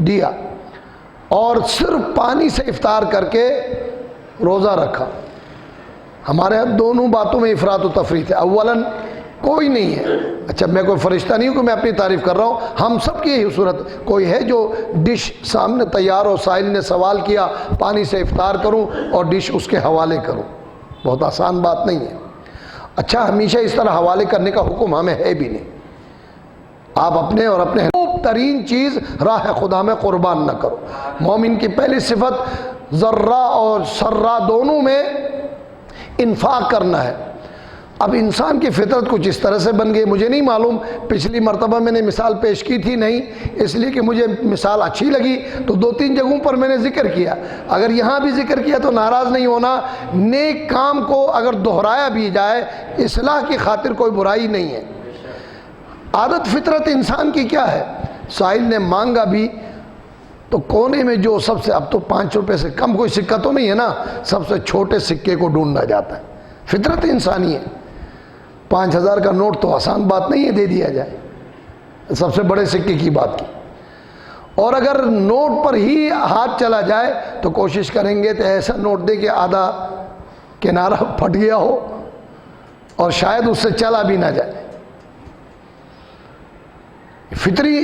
دیا، اور صرف پانی سے افطار کر کے روزہ رکھا۔ ہمارے ہاں دونوں باتوں میں افراط و تفریط ہے۔ اولاً کوئی نہیں ہے، اچھا میں کوئی فرشتہ نہیں ہوں کہ میں اپنی تعریف کر رہا ہوں، ہم سب کی یہی صورت، کوئی ہے جو ڈش سامنے تیار ہو، سائل نے سوال کیا، پانی سے افطار کروں اور ڈش اس کے حوالے کروں؟ بہت آسان بات نہیں ہے۔ اچھا ہمیشہ اس طرح حوالے کرنے کا حکم ہمیں ہے بھی نہیں۔ آپ اپنے اور اپنے خوب ترین چیز راہ خدا میں قربان نہ کرو۔ مومن کی پہلی صفت ذرہ اور سرہ دونوں میں انفاق کرنا ہے۔ اب انسان کی فطرت کچھ اس طرح سے بن گئی، مجھے نہیں معلوم، پچھلی مرتبہ میں نے مثال پیش کی تھی نہیں، اس لیے کہ مجھے مثال اچھی لگی تو دو تین جگہوں پر میں نے ذکر کیا، اگر یہاں بھی ذکر کیا تو ناراض نہیں ہونا۔ نیک کام کو اگر دہرایا بھی جائے اصلاح کی خاطر کوئی برائی نہیں ہے۔ عادت فطرت انسان کی کیا ہے؟ سائل نے مانگا بھی تو کونے میں جو سب سے، اب تو 5 روپے سے کم کوئی سکہ تو نہیں ہے نا، سب سے چھوٹے سکے کو ڈھونڈا جاتا ہے، فطرت انسانی ہے۔ 5000 کا نوٹ تو آسان بات نہیں ہے دے دیا جائے، سب سے بڑے سکے کی بات کی، اور اگر نوٹ پر ہی ہاتھ چلا جائے تو کوشش کریں گے تو ایسا نوٹ دے کہ آدھا کنارہ پھٹ گیا ہو اور شاید اس سے چلا بھی نہ جائے۔ فطری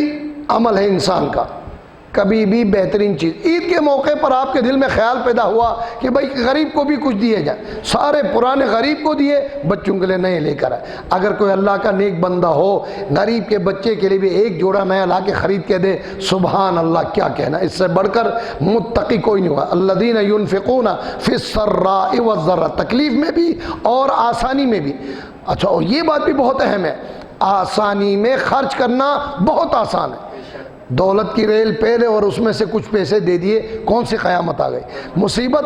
عمل ہے انسان کا، کبھی بھی بہترین چیز، عید کے موقع پر آپ کے دل میں خیال پیدا ہوا کہ بھائی غریب کو بھی کچھ دیے جائے، سارے پرانے غریب کو دیے، بچوں کے لیے نئے لے کر آئے۔ اگر کوئی اللہ کا نیک بندہ ہو غریب کے بچے کے لیے بھی ایک جوڑا نیا لا کے خرید کے دے، سبحان اللہ، کیا کہنا، اس سے بڑھ کر متقی کوئی نہیں ہوا۔ الذین ينفقون فی السراء والضراء، تکلیف میں بھی اور آسانی میں بھی۔ اچھا، اور یہ بات بھی بہت اہم ہے، آسانی میں خرچ کرنا بہت آسان ہے۔ دولت کی ریل پہ دے اور اس میں سے کچھ پیسے دے دیے، کون سی قیامت آ گئی؟ مصیبت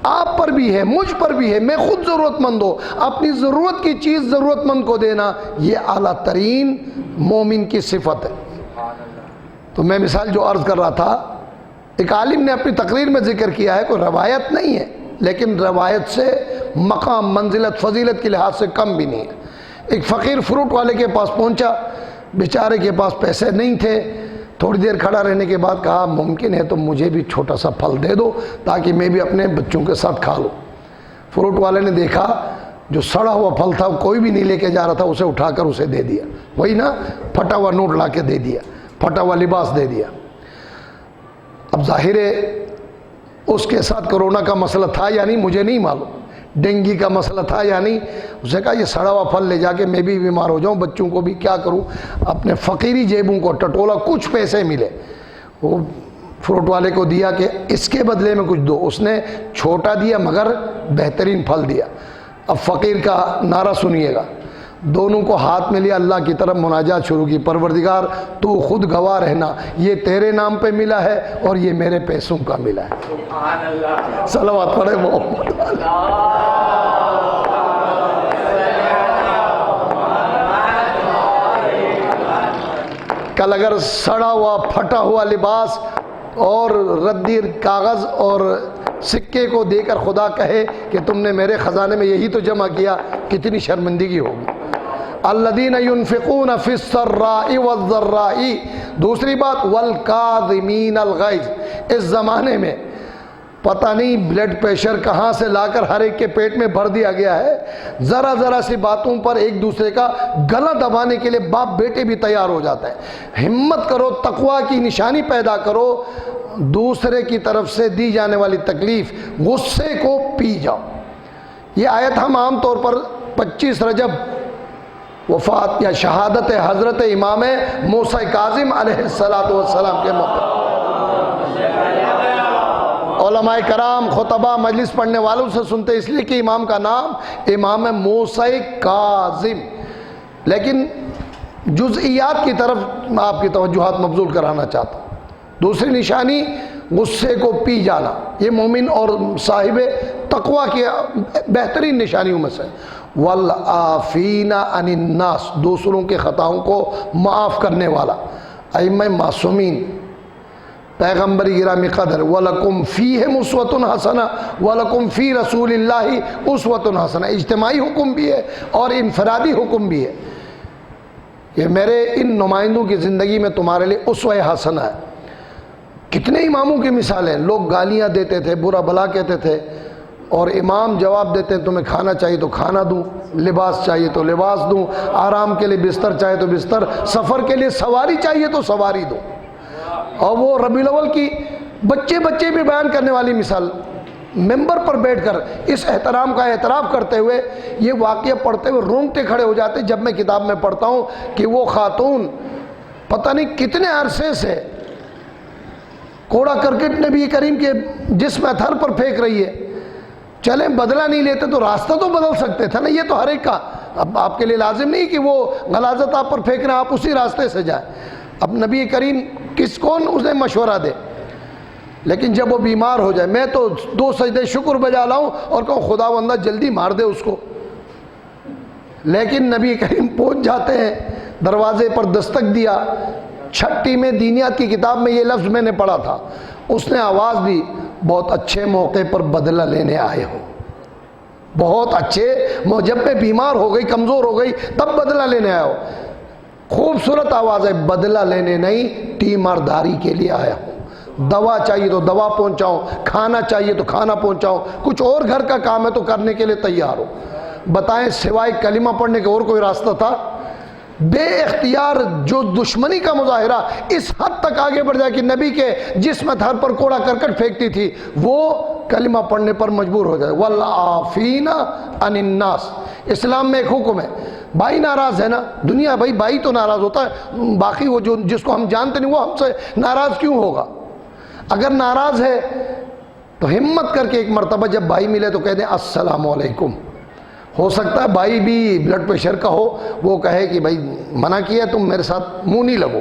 آپ پر بھی ہے، مجھ پر بھی ہے، میں خود ضرورت مند ہوں، اپنی ضرورت کی چیز ضرورت مند کو دینا، یہ اعلیٰ ترین مومن کی صفت ہے۔ تو میں مثال جو عرض کر رہا تھا، ایک عالم نے اپنی تقریر میں ذکر کیا ہے، کوئی روایت نہیں ہے لیکن روایت سے مقام، منزلت، فضیلت کے لحاظ سے کم بھی نہیں ہے۔ ایک فقیر فروٹ والے کے پاس پہنچا، بیچارے کے پاس پیسے نہیں تھے، تھوڑی دیر کھڑا رہنے کے بعد کہا ممکن ہے تو مجھے بھی چھوٹا سا پھل دے دو تاکہ میں بھی اپنے بچوں کے ساتھ کھا لوں۔ فروٹ والے نے دیکھا جو سڑا ہوا پھل تھا کوئی بھی نہیں لے کے جا رہا تھا، اسے اٹھا کر اسے دے دیا، وہی نا پھٹا ہوا نوٹ لا کے دے دیا، پھٹا ہوا لباس دے دیا۔ اب ظاہر ہے اس کے ساتھ کرونا کا مسئلہ تھا یا نہیں مجھے نہیں معلوم، ڈینگی کا مسئلہ تھا یا نہیں، اسے کہا یہ سڑا ہوا پھل لے جا کے میں بھی بیمار ہو جاؤں، بچوں کو بھی کیا کروں، اپنے فقیری جیبوں کو ٹٹولا، کچھ پیسے ملے وہ فروٹ والے کو دیا کہ اس کے بدلے میں کچھ دو، اس نے چھوٹا دیا مگر بہترین پھل دیا۔ اب فقیر کا نعرہ سنیے گا، دونوں کو ہاتھ میں لیا، اللہ کی طرف مناجات شروع کی، پروردگار تو خود گواہ رہنا یہ تیرے نام پہ ملا ہے اور یہ میرے پیسوں کا ملا ہے۔ صلوات پڑھے محمد۔ کل اگر سڑا ہوا پھٹا ہوا لباس اور ردی کاغذ اور سکے کو دے کر خدا کہے کہ تم نے میرے خزانے میں یہی تو جمع کیا، کتنی شرمندگی ہوگی۔ الذین ينفقون فی السراء والضراء، دوسری بات والکاظمین الغیظ، اس زمانے میں پتہ نہیں بلڈ پریشر کہاں سے لا کر ہر ایک کے پیٹ میں بھر دیا گیا ہے، ذرا ذرا سی باتوں پر ایک دوسرے کا گلا دبانے کے لیے باپ بیٹے بھی تیار ہو جاتا ہے۔ ہمت کرو، تقویٰ کی نشانی پیدا کرو، دوسرے کی طرف سے دی جانے والی تکلیف غصے کو پی جاؤ۔ یہ آیت ہم عام طور پر 25 رجب وفات یا شہادت حضرت امام موسیٰ کاظم علیہ السلام کے موقع علماء کرام خطبہ مجلس پڑھنے والوں سے سنتے، اس لیے کہ امام کا نام امام موسیٰ کاظم، لیکن جزئیات کی طرف آپ کی توجہات مبذول کرانا چاہتا ہوں۔ دوسری نشانی غصے کو پی جانا، یہ مومن اور صاحب تقویٰ کی بہترین نشانیوں میں سے۔ والعافین عن الناس، دوسروں کے خطاؤں کو معاف کرنے والا۔ ائمہ معصومین، پیغمبر گرامی قدر، وَلَكُمْ فِيهِمْ أُسْوَةٌ حَسَنَةٌ وَلَكُمْ فِي رَسُولِ اللَّهِ أُسْوَةٌ حَسَنَةٌ، اجتماعی حکم بھی ہے اور انفرادی حکم بھی ہے کہ میرے ان نمائندوں کی زندگی میں تمہارے لیے اسوہ حسنہ ہے۔ کتنے اماموں کی مثالیں، لوگ گالیاں دیتے تھے، برا بھلا کہتے تھے، اور امام جواب دیتے ہیں تمہیں کھانا چاہیے تو کھانا دوں، لباس چاہیے تو لباس دوں، آرام کے لیے بستر چاہیے تو بستر، سفر کے لیے سواری چاہیے تو سواری دوں۔ اور وہ ربیع الاول کی بچے بھی بیان کرنے والی مثال، ممبر پر بیٹھ کر اس احترام کا اعتراف کرتے ہوئے، یہ واقعہ پڑھتے ہوئے رونگٹے کھڑے ہو جاتے جب میں کتاب میں پڑھتا ہوں کہ وہ خاتون پتہ نہیں کتنے عرصے سے کوڑا کرکٹ نبی کریم کے جسم اطہر پر پھینک رہی ہے، چلیں بدلہ نہیں لیتے تو راستہ تو بدل سکتے تھے نا، یہ تو ہر ایک کا، اب آپ کے لیے لازم نہیں کہ وہ غلاظت آپ پر پھینک رہے ہیں آپ اسی راستے سے جائیں، اب نبی کریم کون اسے مشورہ دے، لیکن جب وہ بیمار ہو جائے میں تو 2 سجدے شکر بجا لاؤں اور کہوں خدا بندہ جلدی مار دے اس کو، لیکن نبی کریم پہنچ جاتے ہیں، دروازے پر دستک دیا۔ چھٹی میں دینیات کی کتاب میں یہ لفظ میں نے پڑھا تھا، اس نے آواز دی بہت اچھے موقع پر بدلہ لینے آئے ہو، بہت اچھے، جب میں بیمار ہو گئی کمزور ہو گئی تب بدلہ لینے آئے ہو۔ خوبصورت آواز ہے، بدلہ لینے نہیں تیمارداری کے لیے آیا ہوں، دوا چاہیے تو دوا پہنچاؤں، کھانا چاہیے تو کھانا پہنچاؤں، کچھ اور گھر کا کام ہے تو کرنے کے لیے تیار ہو۔ بتائیں سوائے کلمہ پڑھنے کے اور کوئی راستہ تھا؟ بے اختیار جو دشمنی کا مظاہرہ اس حد تک آگے بڑھ جائے کہ نبی کے جسم اطہر پر کوڑا کرکٹ پھینکتی تھی، وہ کلمہ پڑھنے پر مجبور ہو جائے۔ والعافین عن الناس، اسلام میں ایک حکم ہے، بھائی ناراض ہے نا، دنیا بھائی تو ناراض ہوتا ہے، باقی وہ جو جس کو ہم جانتے نہیں وہ ہم سے ناراض کیوں ہوگا؟ اگر ناراض ہے تو ہمت کر کے ایک مرتبہ جب بھائی ملے تو کہہ دیں السلام علیکم۔ ہو سکتا ہے بھائی بھی بلڈ پریشر کا ہو، وہ کہے کہ بھائی منع کیا تم میرے ساتھ منہ نہیں لگو،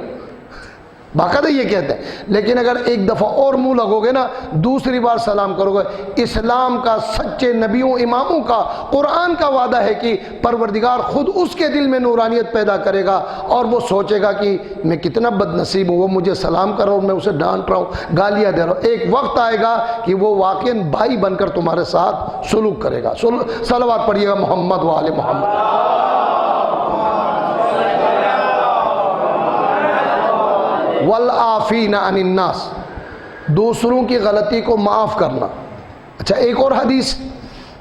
باقاعدہ یہ کہتے ہیں، لیکن اگر ایک دفعہ اور منہ لگو گے نا، دوسری بار سلام کرو گے۔ اسلام کا سچے نبیوں اماموں کا قرآن کا وعدہ ہے کہ پروردگار خود اس کے دل میں نورانیت پیدا کرے گا اور وہ سوچے گا کہ میں کتنا بد نصیب ہوں، وہ مجھے سلام کر رہا ہوں، میں اسے ڈانٹ رہا ہوں، گالیاں دے رہا ہوں۔ ایک وقت آئے گا کہ وہ واقعاً بھائی بن کر تمہارے ساتھ سلوک کرے گا۔ صلوات پڑھیے گا محمد و آل محمد۔ والعافین عن الناس، دوسروں کی غلطی کو معاف کرنا۔ اچھا ایک اور حدیث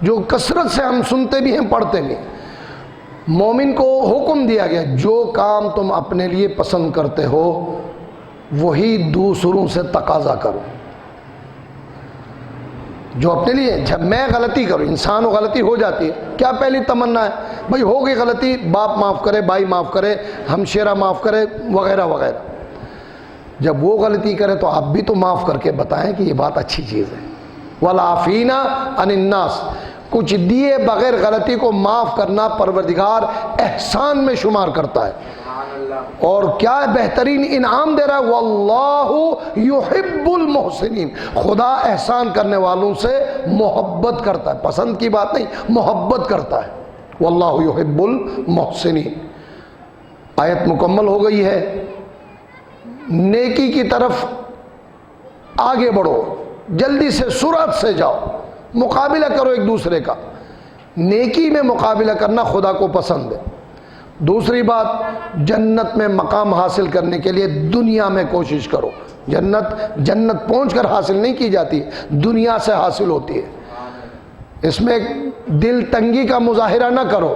جو کثرت سے ہم سنتے بھی ہیں پڑھتے بھی ہیں. مومن کو حکم دیا گیا جو کام تم اپنے لیے پسند کرتے ہو وہی دوسروں سے تقاضا کرو. جو اپنے لیے، جب میں غلطی کروں، انسان کو غلطی ہو جاتی ہے، کیا پہلی تمنا ہے؟ بھائی ہو گئی غلطی، باپ معاف کرے، بھائی معاف کرے، ہمشیرہ معاف کرے، وغیرہ وغیرہ. جب وہ غلطی کرے تو آپ بھی تو معاف کر کے بتائیں کہ یہ بات اچھی چیز ہے. وَالْعَافِينَ عَنِ النَّاسِ، کچھ دیے بغیر غلطی کو معاف کرنا پروردگار احسان میں شمار کرتا ہے. اور کیا بہترین انعام دے رہا ہے، وَاللَّهُ يُحِبُّ الْمُحْسِنِينَ، خدا احسان کرنے والوں سے محبت کرتا ہے. پسند کی بات نہیں، محبت کرتا ہے. وَاللَّهُ يُحِبُّ الْمُحْسِنِينَ. آیت مکمل ہو گئی ہے. نیکی کی طرف آگے بڑھو، جلدی سے سرعت سے جاؤ، مقابلہ کرو ایک دوسرے کا. نیکی میں مقابلہ کرنا خدا کو پسند ہے. دوسری بات، جنت میں مقام حاصل کرنے کے لیے دنیا میں کوشش کرو. جنت پہنچ کر حاصل نہیں کی جاتی، دنیا سے حاصل ہوتی ہے. اس میں دل تنگی کا مظاہرہ نہ کرو.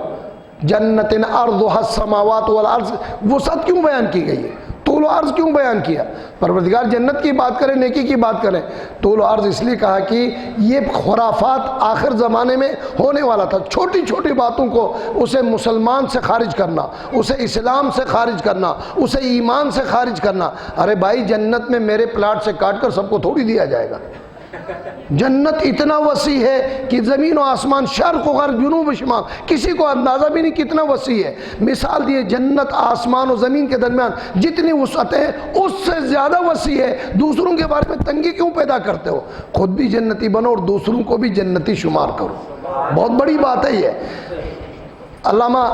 جنت عرضها السماوات والارض، وسعت کیوں بیان کی گئی ہے؟ طول و عرض کیوں بیان کیا؟ پروردگار جنت کی بات کرے، نیکی کی بات کرے. طول و عرض اس لیے کہا کہ یہ خرافات آخر زمانے میں ہونے والا تھا. چھوٹی چھوٹی باتوں کو اسے مسلمان سے خارج کرنا، اسے اسلام سے خارج کرنا، اسے ایمان سے خارج کرنا. ارے بھائی جنت میں میرے پلاٹ سے کاٹ کر سب کو تھوڑی دیا جائے گا. جنت اتنا وسیع ہے کہ زمین و آسمان، شرق و غرب، جنوب و شمال، کسی کو اندازہ بھی نہیں کتنا وسیع ہے. مثال دیے، جنت آسمان و زمین کے درمیان جتنی وسعت ہے اس سے زیادہ وسیع ہے. دوسروں کے بارے میں تنگی کیوں پیدا کرتے ہو؟ خود بھی جنتی بنو اور دوسروں کو بھی جنتی شمار کرو. بہت بڑی بات ہے یہ. علامہ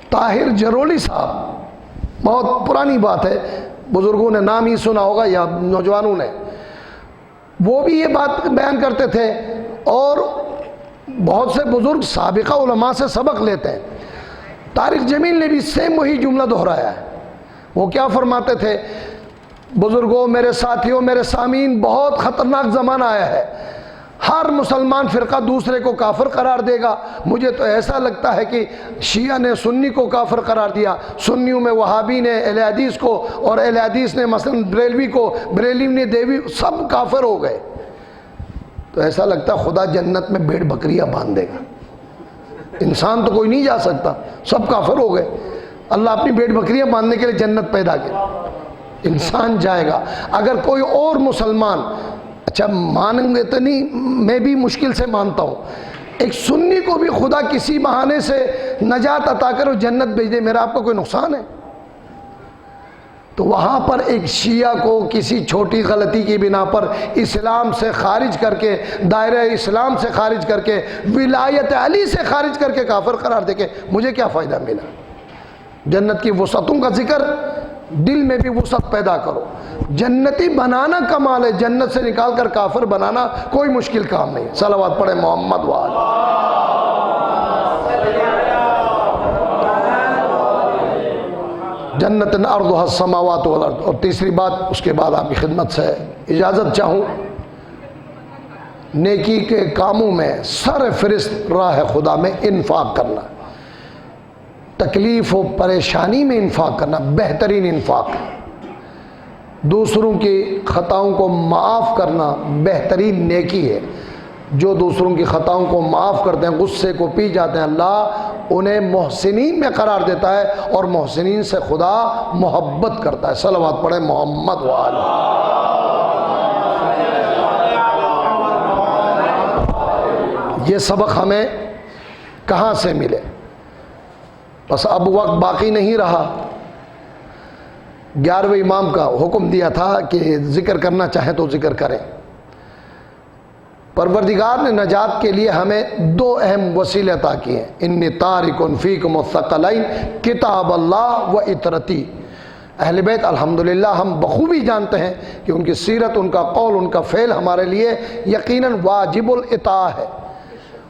طاہر جرولی صاحب، بہت پرانی بات ہے، بزرگوں نے نام ہی سنا ہوگا یا نوجوانوں نے، وہ بھی یہ بات بیان کرتے تھے اور بہت سے بزرگ سابقہ علماء سے سبق لیتے ہیں. طارق جمیل نے بھی سیم وہی جملہ دہرایا ہے. وہ کیا فرماتے تھے؟ بزرگوں، میرے ساتھیوں، میرے سامعین، بہت خطرناک زمانہ آیا ہے. ہر مسلمان فرقہ دوسرے کو کافر قرار دے گا. مجھے تو ایسا لگتا ہے کہ شیعہ نے سنی کو کافر قرار دیا، سنیوں میں وہابی نے اہل حدیث کو، اور اہل حدیث نے مثلا بریلوی کو، بریلوی نے دیوی، سب کافر ہو گئے. تو ایسا لگتا ہے خدا جنت میں بھیڑ بکریاں باندھ دے گا. انسان تو کوئی نہیں جا سکتا، سب کافر ہو گئے. اللہ اپنی بھیڑ بکریاں باندھنے کے لیے جنت پیدا کی. انسان جائے گا. اگر کوئی اور مسلمان، اچھا مانیں گے تو نہیں، میں بھی مشکل سے مانتا ہوں، ایک سنی کو بھی خدا کسی بہانے سے نجات عطا کرو، جنت بھیج دے، میرا آپ کو کوئی نقصان ہے؟ تو وہاں پر ایک شیعہ کو کسی چھوٹی غلطی کی بنا پر اسلام سے خارج کر کے، دائرہ اسلام سے خارج کر کے، ولایت علی سے خارج کر کے کافر قرار دے کے مجھے کیا فائدہ ملا؟ جنت کی وسعتوں کا ذکر، دل میں بھی وسعت پیدا کرو. جنتی بنانا کمال ہے، جنت سے نکال کر کافر بنانا کوئی مشکل کام نہیں. صلوات پڑھیں محمد وآلہ. جنت عرضها السماوات والارض. اور تیسری بات، اس کے بعد آپ کی خدمت سے اجازت چاہوں، نیکی کے کاموں میں سر فہرست راہ خدا میں انفاق کرنا، تکلیف و پریشانی میں انفاق کرنا بہترین انفاق ہے. دوسروں کی خطاؤں کو معاف کرنا بہترین نیکی ہے. جو دوسروں کی خطاؤں کو معاف کرتے ہیں، غصے کو پی جاتے ہیں، اللہ انہیں محسنین میں قرار دیتا ہے، اور محسنین سے خدا محبت کرتا ہے. صلوات پڑھیں محمد وآلہ. یہ سبق ہمیں کہاں سے ملے؟ بس اب وقت باقی نہیں رہا. 11ویں امام کا حکم دیا تھا کہ ذکر کرنا چاہیں تو ذکر کریں. پروردگار نے نجات کے لیے ہمیں 2 اہم وسیلے عطا کیے ہیں. انی تارک فیکم الثقلین کتاب اللہ و اطرتی. اہل بیت الحمدللہ ہم بخوبی جانتے ہیں کہ ان کی سیرت، ان کا قول، ان کا فعل ہمارے لیے یقیناً واجب الاطاعہ ہے.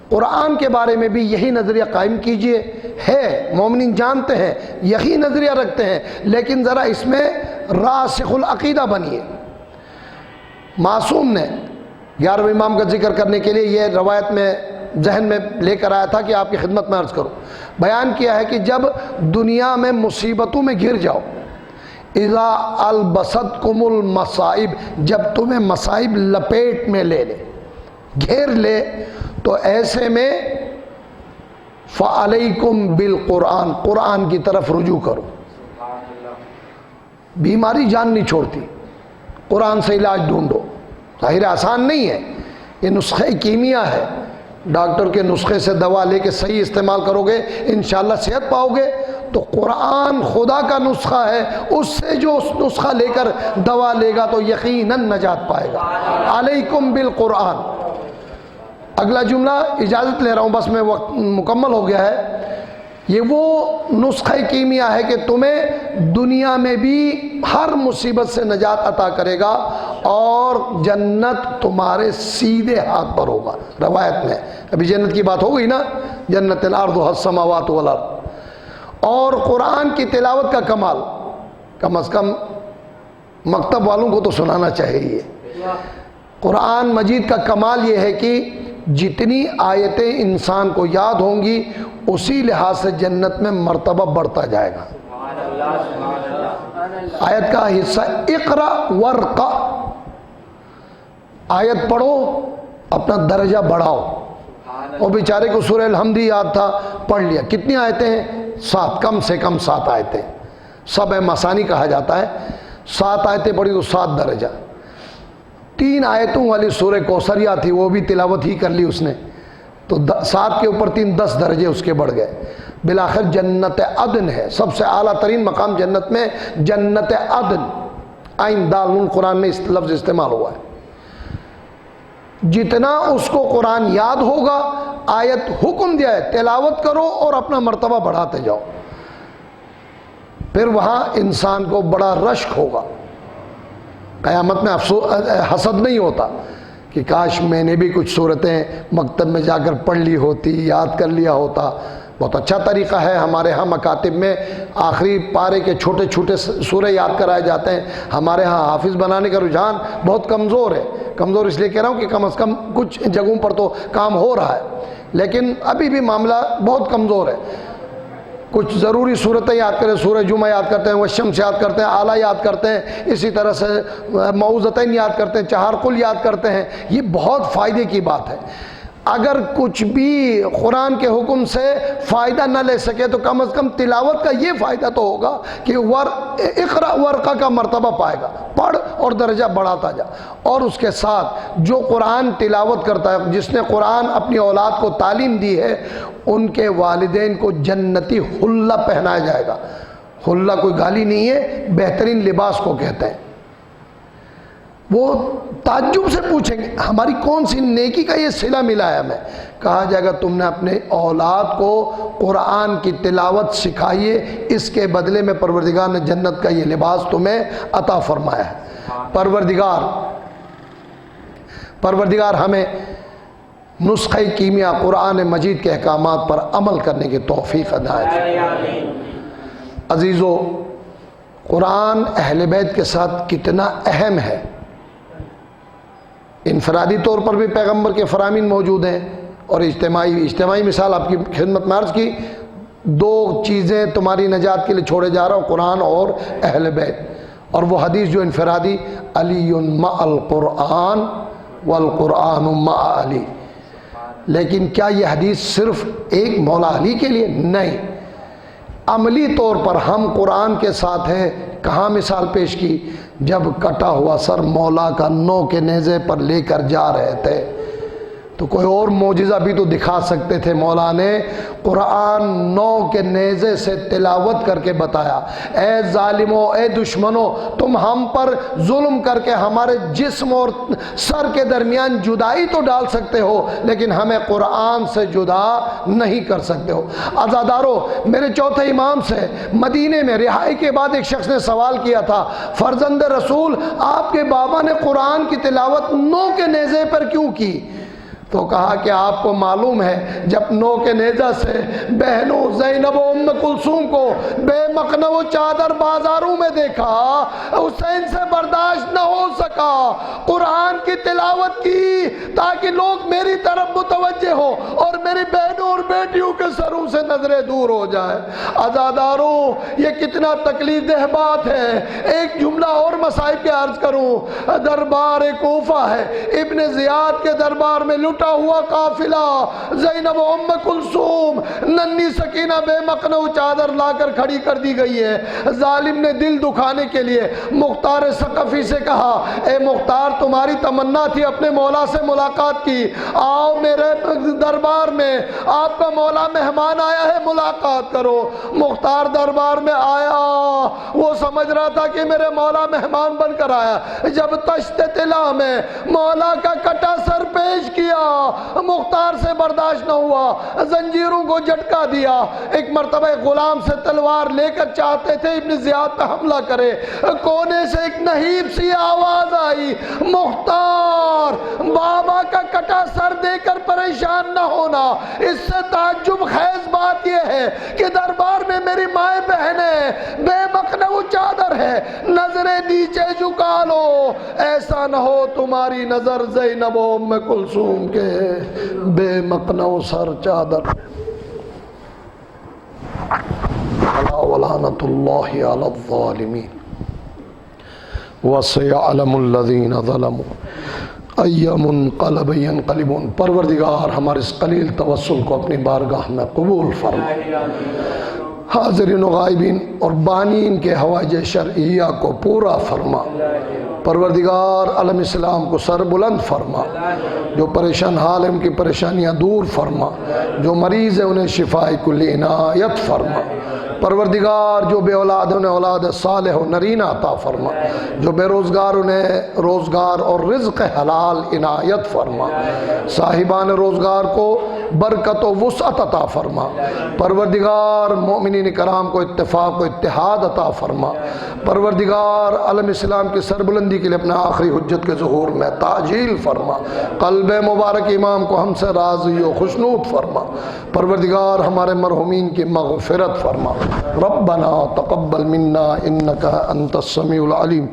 قرآن کے بارے میں بھی یہی نظریہ قائم کیجئے. ہے مومنین جانتے ہیں، یہی نظریہ رکھتے ہیں، لیکن ذرا اس میں راسخ العقیدہ بنیے. معصوم نے 11ویں امام کا ذکر کرنے کے لیے یہ روایت میں ذہن میں لے کر آیا تھا کہ آپ کی خدمت میں عرض کروں. بیان کیا ہے کہ جب دنیا میں مصیبتوں میں گر جاؤ، اذا البستکم المصائب، جب تمہیں مصائب لپیٹ میں لے لے، گھیر لے، تو ایسے میں فعلیکم بالقرآن، قرآن کی طرف رجوع کرو. بیماری جان نہیں چھوڑتی، قرآن سے علاج ڈھونڈو. ظاہر آسان نہیں ہے، یہ نسخہ کیمیا ہے. ڈاکٹر کے نسخے سے دوا لے کے صحیح استعمال کرو گے انشاءاللہ صحت پاؤ گے. تو قرآن خدا کا نسخہ ہے، اس سے جو اس نسخہ لے کر دوا لے گا تو یقیناً نجات پائے گا. علیکم بالقرآن. اگلا جملہ اجازت لے رہا ہوں، بس میں وقت مکمل ہو گیا ہے. یہ وہ نسخہ کیمیا ہے کہ تمہیں دنیا میں بھی ہر مصیبت سے نجات عطا کرے گا اور جنت تمہارے سیدھے ہاتھ پر ہوگا. روایت میں ابھی جنت کی بات ہو گئی نا، جنت الارض السماوات والارض. اور قرآن کی تلاوت کا کمال کم از کم مکتب والوں کو تو سنانا چاہیے. قرآن مجید کا کمال یہ ہے کہ جتنی آیتیں انسان کو یاد ہوں گی اسی لحاظ سے جنت میں مرتبہ بڑھتا جائے گا. آیت کا حصہ اقرا ورقا، آیت پڑھو اپنا درجہ بڑھاؤ. اور بیچارے کو سورہ الحمد یاد تھا، پڑھ لیا. کتنی آیتیں ہیں؟ 7، کم سے کم 7 آیتیں. سب مثانی کہا جاتا ہے. 7 آیتیں پڑھی تو 7 درجہ. 3 آیتوں والی سورہ کوثر یاد تھی، وہ بھی تلاوت ہی کر لی اس نے، تو 7 کے اوپر 3 10 درجے اس کے بڑھ گئے. بالآخر جنت عدن ہے، سب سے اعلیٰ ترین مقام جنت میں جنت عدن. عین دال نون قرآن میں اس لفظ استعمال ہوا ہے. جتنا اس کو قرآن یاد ہوگا، آیت حکم دیا ہے تلاوت کرو اور اپنا مرتبہ بڑھاتے جاؤ، پھر وہاں انسان کو بڑا رشک ہوگا. قیامت میں حسد نہیں ہوتا کہ کاش میں نے بھی کچھ صورتیں مکتب میں جا کر پڑھ لی ہوتی، یاد کر لیا ہوتا. بہت اچھا طریقہ ہے. ہمارے ہاں مکاتب میں آخری پارے کے چھوٹے چھوٹے سورے یاد کرائے جاتے ہیں. ہمارے ہاں حافظ بنانے کا رجحان بہت کمزور ہے. کمزور اس لیے کہہ رہا ہوں کہ کم از کم کچھ جگہوں پر تو کام ہو رہا ہے، لیکن ابھی بھی معاملہ بہت کمزور ہے. کچھ ضروری صورتیں یاد کریں، سورہ جمعہ یاد کرتے ہیں، والشمس یاد کرتے ہیں، اعلیٰ یاد کرتے ہیں، اسی طرح سے معوذتین یاد کرتے ہیں، 4 قل یاد کرتے ہیں. یہ بہت فائدے کی بات ہے. اگر کچھ بھی قرآن کے حکم سے فائدہ نہ لے سکے تو کم از کم تلاوت کا یہ فائدہ تو ہوگا کہ اقرا ورقہ کا مرتبہ پائے گا. پڑھ اور درجہ بڑھاتا جا. اور اس کے ساتھ جو قرآن تلاوت کرتا ہے، جس نے قرآن اپنی اولاد کو تعلیم دی ہے، ان کے والدین کو جنتی حلہ پہنایا جائے گا. حلہ کوئی گالی نہیں ہے، بہترین لباس کو کہتے ہیں. وہ تعجب سے پوچھیں گے ہماری کون سی نیکی کا یہ صلہ ملا ہے ہمیں. کہا جائے گا تم نے اپنے اولاد کو قرآن کی تلاوت سکھائیے، اس کے بدلے میں پروردگار نے جنت کا یہ لباس تمہیں عطا فرمایا ہے. پروردگار ہمیں نسخہ کیمیا قرآن مجید کے احکامات پر عمل کرنے کی توفیق عنایت فرمائے. عزیزو، قرآن اہل بیت کے ساتھ کتنا اہم ہے. انفرادی طور پر بھی پیغمبر کے فرامین موجود ہیں، اور اجتماعی مثال آپ کی خدمت میں عرض کی. 2 چیزیں تمہاری نجات کے لیے چھوڑے جا رہا ہوں، قرآن اور اہل بیت. اور وہ حدیث جو انفرادی، علی مع القرآن والقرآن مع علی. لیکن کیا یہ حدیث صرف ایک مولا علی کے لیے؟ نہیں. عملی طور پر ہم قرآن کے ساتھ ہیں. کہاں مثال پیش کی؟ جب کٹا ہوا سر مولا کا نو کے نیزے پر لے کر جا رہے تھے تو کوئی اور معجزہ بھی تو دکھا سکتے تھے. مولا نے قرآن نو کے نیزے سے تلاوت کر کے بتایا، اے ظالموں، اے دشمنوں، تم ہم پر ظلم کر کے ہمارے جسم اور سر کے درمیان جدائی تو ڈال سکتے ہو، لیکن ہمیں قرآن سے جدا نہیں کر سکتے ہو. عزادارو، میرے چوتھے امام سے مدینے میں رہائی کے بعد ایک شخص نے سوال کیا تھا، فرزند رسول، آپ کے بابا نے قرآن کی تلاوت نو کے نیزے پر کیوں کی؟ تو کہا کہ آپ کو معلوم ہے جب نو کے نیزہ سے بہنوں زینب و ام کلثوم کو بے مقنع و چادر بازاروں میں دیکھا، حسین سے برداشت نہ ہو سکا، قرآن کی تلاوت کی تاکہ لوگ میری طرف متوجہ ہو اور میری بہنوں اور بیٹیوں کے سروں سے نظریں دور ہو جائے۔ عزاداروں، یہ کتنا تکلیف دہ بات ہے۔ ایک جملہ اور مصائب کے عرض کروں۔ دربار کوفہ ہے، ابن زیاد کے دربار میں لٹا ہوا قافلہ، زینب و ام کلثوم، ننھی سکینہ بے مقنع چادر لا کر کھڑی کر دی گئی ہے۔ ظالم نے دل دکھانے کے لیے مختار ثقفی سے کہا، اے مختار، تمہاری تمنا تھی اپنے مولا سے ملاقات کی، آؤ میرے دربار میں، آپ کا مولا مہمان آیا ہے، ملاقات کرو۔ مختار دربار میں آیا، وہ سمجھ رہا تھا کہ میرے مولا مہمان بن کر آیا۔ جب تشت طلا میں مولا کا کٹا سر پیش کیا، مختار سے برداشت نہ ہوا، زنجیروں کو جھٹکا دیا۔ ایک مرتبہ غلام سے تلوار لے کر چاہتے تھے ابن زیاد پہ حملہ کرے، کونے سے ایک نہیب سی آواز آئی، مختار، بابا کا کٹا سر دے کر پریشان نہ ہونا۔ اس سے تعجب خیز بات یہ ہے کہ دربار میں میری مائیں بہنیں، بے مقنع چادر ہے، نظریں نیچے جھکا لو، ایسا نہ ہو تمہاری نظر زینب و ام کلثوم کے بے مقنع سر چادر۔ ولعنۃ اللہ علی الظالمین وسيعلم الذین ظلموا ای منقلب ینقلبون۔ پروردگار ہمارے اس قلیل توسل کو اپنی بارگاہ میں قبول فرما، حاضرین و غائبین اور بانین کے حوائج شرعیہ کو پورا فرما۔ پروردگار عالم اسلام کو سر بلند فرما، جو پریشان حال ہیں ان کی پریشانیاں دور فرما، جو مریض ہیں انہیں شفاء کلی عنایت فرما۔ پروردگار جو بے اولاد انہیں اولاد صالح و نرینہ عطا فرما، جو بے روزگار انہیں روزگار اور رزق حلال عنایت فرما، صاحبان روزگار کو برکت و وسعت عطا فرما۔ پروردگار مومنین کرام کو اتفاق و اتحاد عطا فرما۔ پروردگار عالم اسلام کی سربلندی کے لیے اپنا آخری حجت کے ظہور میں تعجیل فرما۔ قلب مبارک امام کو ہم سے راضی و خوشنود فرما۔ پروردگار ہمارے مرحومین کی مغفرت فرما۔ ربنا تقبل منا انک انت السمیع العلیم